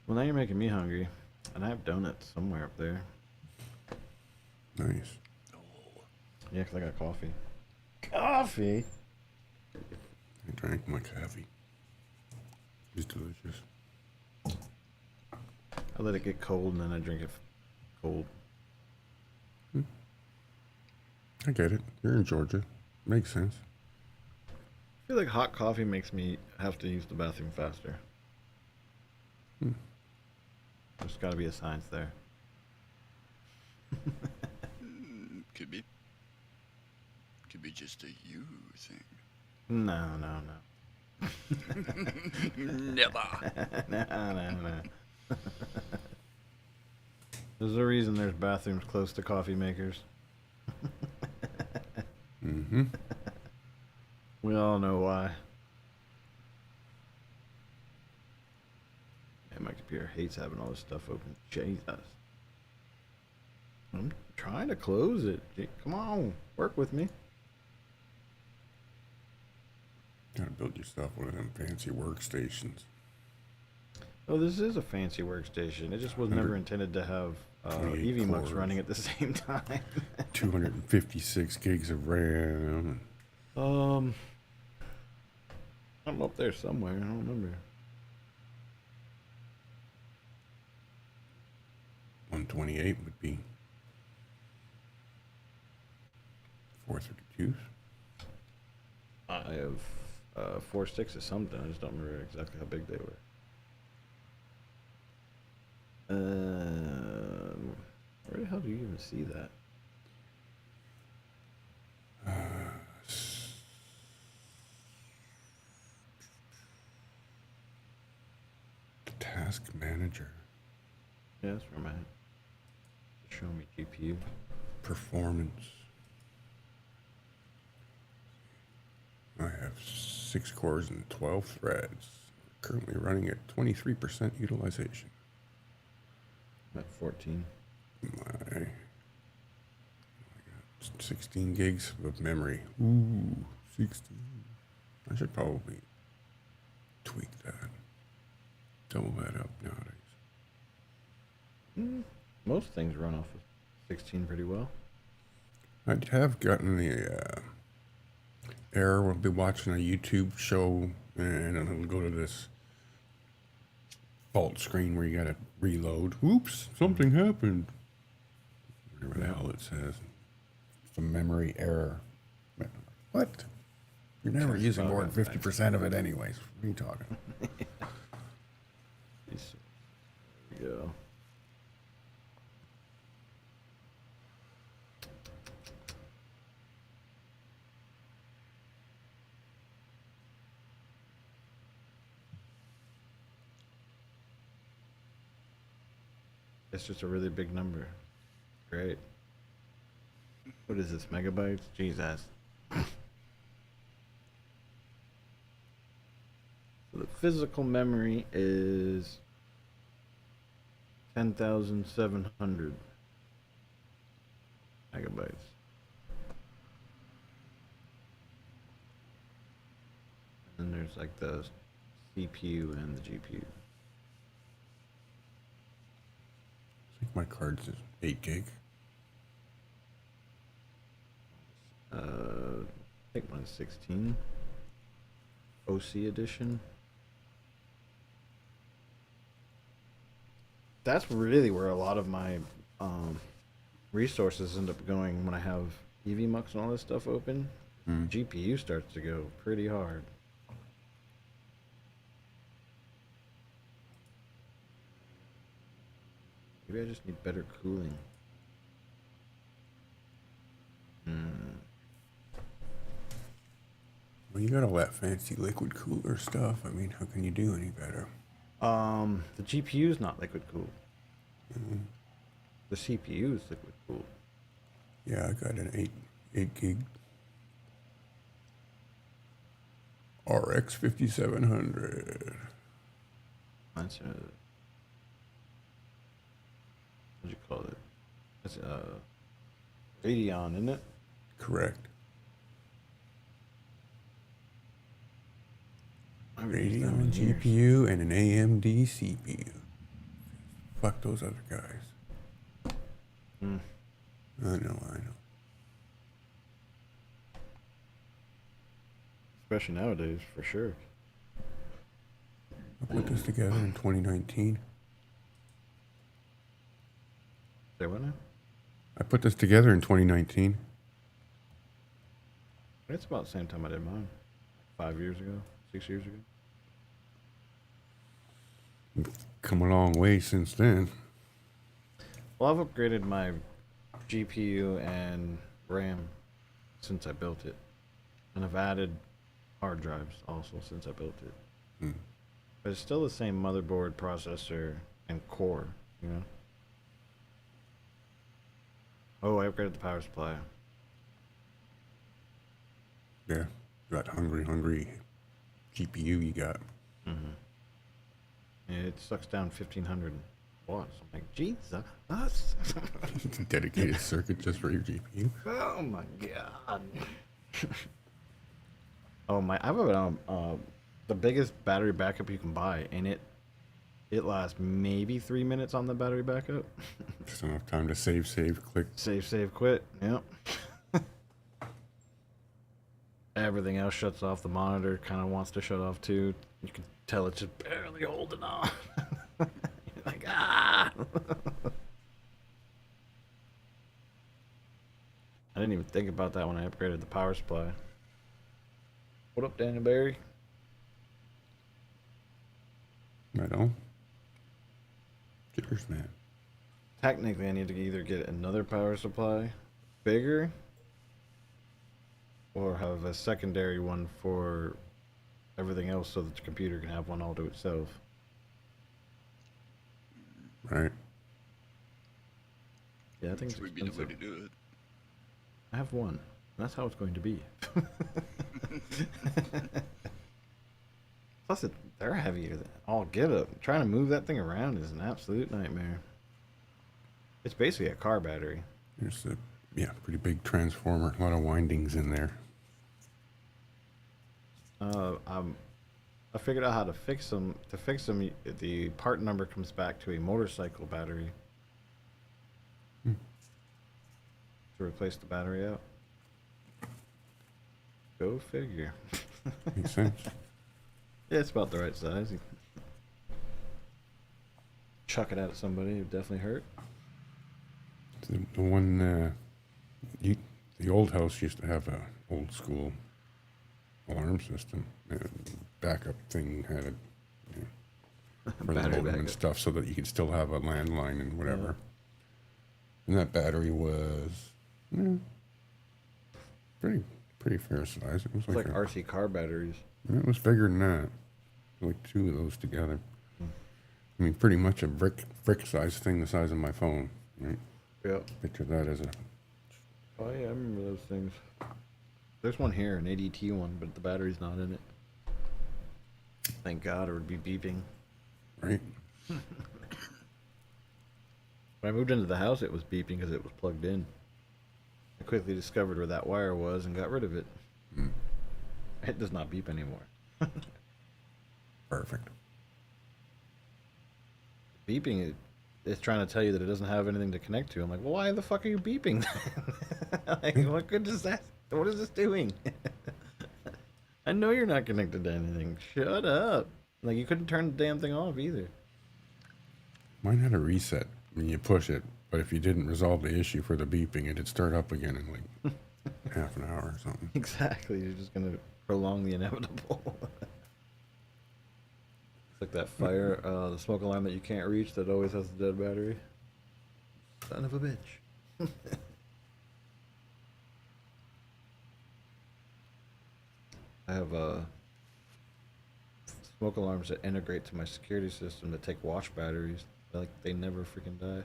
[SPEAKER 1] Well, now you're making me hungry, and I have donuts somewhere up there.
[SPEAKER 2] Nice.
[SPEAKER 1] Yeah, 'cause I got coffee. Coffee?
[SPEAKER 2] I drank my coffee. It's delicious.
[SPEAKER 1] I let it get cold, and then I drink it cold.
[SPEAKER 2] I get it. You're in Georgia. Makes sense.
[SPEAKER 1] I feel like hot coffee makes me have to use the bathroom faster. There's got to be a science there.
[SPEAKER 7] could be just a you thing.
[SPEAKER 1] No.
[SPEAKER 7] Never.
[SPEAKER 1] No. There's a reason there's bathrooms close to coffee makers.
[SPEAKER 2] Mm-hmm.
[SPEAKER 1] We all know why. Man, my computer hates having all this stuff open. Jesus. I'm trying to close it. Come on, work with me.
[SPEAKER 2] Gotta build yourself one of them fancy workstations.
[SPEAKER 1] Oh, this is a fancy workstation. It just was never intended to have
[SPEAKER 2] 28
[SPEAKER 1] EV Mux
[SPEAKER 2] cores.
[SPEAKER 1] running at the same time.
[SPEAKER 2] 256 gigs of RAM.
[SPEAKER 1] I'm up there somewhere. I don't remember.
[SPEAKER 2] 128 would be 432s.
[SPEAKER 1] I have 4 sticks of something. I just don't remember exactly how big they were. Where the hell do you even see that?
[SPEAKER 2] The task manager.
[SPEAKER 1] Yeah, that's where I'm at. Show me GPU.
[SPEAKER 2] Performance. I have 6 cores and 12 threads. Currently running at 23% utilization.
[SPEAKER 1] I'm at 14.
[SPEAKER 2] I got 16 gigs of memory. Ooh, 16. I should probably tweak that. Double that up nowadays.
[SPEAKER 1] Most things run off of 16 pretty well.
[SPEAKER 2] I have gotten the error. We'll be watching a YouTube show and it'll go to this fault screen where you gotta reload. Oops, something happened. Whatever the hell it says. It's a memory error. What? You're never using more than 50% of it anyways. What are you talking?
[SPEAKER 1] There we go. It's just a really big number. Great. What is this, megabytes? Jesus. So the physical memory is 10,700 megabytes. And then there's like the CPU and the GPU.
[SPEAKER 2] I think my card's is 8 gig.
[SPEAKER 1] I think mine's 16. OC edition. That's really where a lot of my resources end up going when I have EV Mux and all this stuff open. GPU starts to go pretty hard. Maybe I just need better cooling.
[SPEAKER 2] Well, you got all that fancy liquid cooler stuff. I mean, how can you do any better?
[SPEAKER 1] The GPU is not liquid cooled. The CPU is liquid cooled.
[SPEAKER 2] Yeah, I got an 8 gig RX 5700.
[SPEAKER 1] Mine's what'd you call it? It's Radeon, isn't it?
[SPEAKER 2] Correct.
[SPEAKER 1] I haven't used them
[SPEAKER 2] Radeon
[SPEAKER 1] in years.
[SPEAKER 2] GPU and an AMD CPU. Fuck those other guys. I know.
[SPEAKER 1] Especially nowadays, for sure.
[SPEAKER 2] I put this together in 2019.
[SPEAKER 1] Say what now?
[SPEAKER 2] I put this together in 2019.
[SPEAKER 1] It's about the same time I did mine. 5 years ago, 6 years ago.
[SPEAKER 2] Come a long way since then.
[SPEAKER 1] Well, I've upgraded my GPU and RAM since I built it. And I've added hard drives also since I built it.
[SPEAKER 2] Hmm.
[SPEAKER 1] But it's still the same motherboard, processor, and core, you know? Oh, I upgraded the power supply.
[SPEAKER 2] Yeah, that hungry GPU you got.
[SPEAKER 1] Mm-hmm. Yeah, it sucks down 1,500 watts. I'm like, Jesus.
[SPEAKER 2] Dedicated circuit just for your GPU.
[SPEAKER 1] Oh my god. Oh my! I have the biggest battery backup you can buy, and it lasts maybe 3 minutes on the battery backup.
[SPEAKER 2] Just enough time to save, click.
[SPEAKER 1] Save, quit. Yep. Everything else shuts off. The monitor kind of wants to shut off too. You can tell it's just barely holding on. You're like, ah. I didn't even think about that when I upgraded the power supply. What up, Daniel Barry?
[SPEAKER 2] Right on. Cheers, man.
[SPEAKER 1] Technically, I need to either get another power supply, bigger, or have a secondary one for everything else so that the computer can have one all to itself.
[SPEAKER 2] Right.
[SPEAKER 1] Yeah, I think
[SPEAKER 7] Which
[SPEAKER 1] it's
[SPEAKER 7] would be the way
[SPEAKER 1] expensive.
[SPEAKER 7] to do it.
[SPEAKER 1] I have one. That's how it's going to be. Plus, they're heavier than all get up. Trying to move that thing around is an absolute nightmare. It's basically a car battery.
[SPEAKER 2] There's a pretty big transformer. A lot of windings in there.
[SPEAKER 1] I figured out how to fix them. To fix them, the part number comes back to a motorcycle battery. To replace the battery out. Go figure.
[SPEAKER 2] Makes sense.
[SPEAKER 1] Yeah, it's about the right size. You chuck it at somebody, it would definitely hurt.
[SPEAKER 2] The one, the old house used to have a old school alarm system. Backup thing had it for the
[SPEAKER 1] Battery
[SPEAKER 2] modem and
[SPEAKER 1] backup.
[SPEAKER 2] stuff, so that you could still have a landline and whatever. And that battery was pretty fair size. It was
[SPEAKER 1] It's like RC car batteries.
[SPEAKER 2] it was bigger than that. Like two of those together. I mean, pretty much a brick size thing, the size of my phone. Right?
[SPEAKER 1] Yep.
[SPEAKER 2] Picture that as a.
[SPEAKER 1] Oh yeah, I remember those things. There's one here, an ADT one, but the battery's not in it. Thank God, it would be beeping.
[SPEAKER 2] Right.
[SPEAKER 1] When I moved into the house, it was beeping because it was plugged in. I quickly discovered where that wire was and got rid of it. It does not beep anymore.
[SPEAKER 2] Perfect.
[SPEAKER 1] Beeping, it's trying to tell you that it doesn't have anything to connect to. I'm like, well, why the fuck are you beeping? Like, what good is that? What is this doing? I know you're not connected to anything. Shut up. Like, you couldn't turn the damn thing off either.
[SPEAKER 2] Mine had a reset when you push it, but if you didn't resolve the issue for the beeping, it'd start up again in like half an hour or something.
[SPEAKER 1] Exactly. You're just going to prolong the inevitable. It's like that fire, the smoke alarm that you can't reach that always has the dead battery. Son of a bitch. I have smoke alarms that integrate to my security system that take wash batteries. Like, they never freaking die.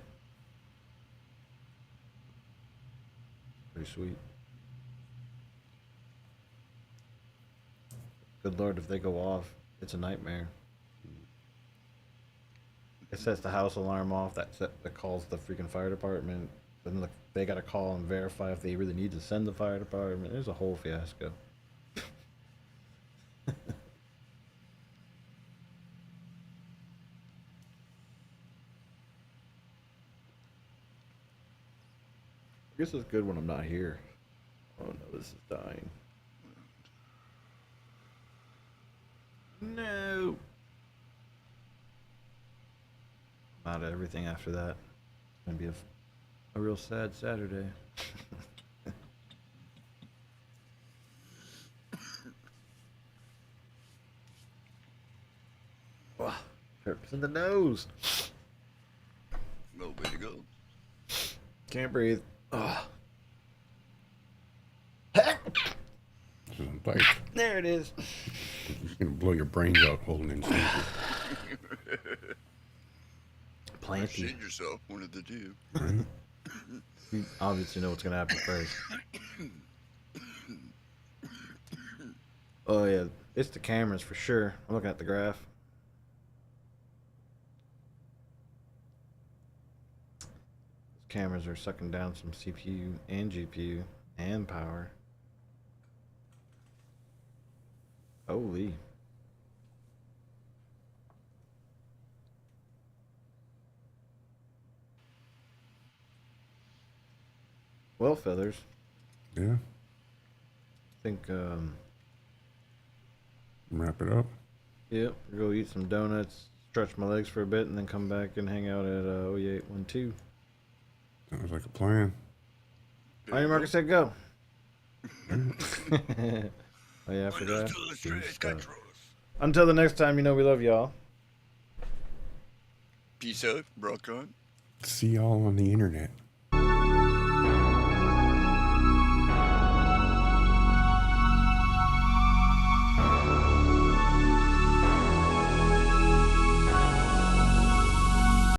[SPEAKER 1] Pretty sweet. Good Lord, if they go off, it's a nightmare. It sets the house alarm off. That calls the freaking fire department. Then they gotta call and verify if they really need to send the fire department. There's a whole fiasco. I guess it's good when I'm not here. Oh no, this is dying. No. I'm out of everything after that. It's gonna be a real sad Saturday. Wow, hurts in the nose.
[SPEAKER 7] No way to go.
[SPEAKER 1] Can't breathe. Ugh.
[SPEAKER 2] bike.
[SPEAKER 1] There it is.
[SPEAKER 2] It's gonna blow your brains out holding in sneakers.
[SPEAKER 1] Planty.
[SPEAKER 7] Shit yourself, one of the two.
[SPEAKER 2] Right?
[SPEAKER 1] You obviously know what's gonna happen first. Oh yeah, it's the cameras for sure. I'm looking at the graph. Cameras are sucking down some CPU and GPU and power. Holy. Well, feathers.
[SPEAKER 2] Yeah.
[SPEAKER 1] I think,
[SPEAKER 2] Wrap it up.
[SPEAKER 1] yep, go eat some donuts, stretch my legs for a bit, and then come back and hang out at 0812.
[SPEAKER 2] Sounds like a plan.
[SPEAKER 1] On your market, set, go. Oh yeah, I forgot. Until the next time, you know we love y'all.
[SPEAKER 7] Peace out, rock on.
[SPEAKER 2] See y'all on the internet.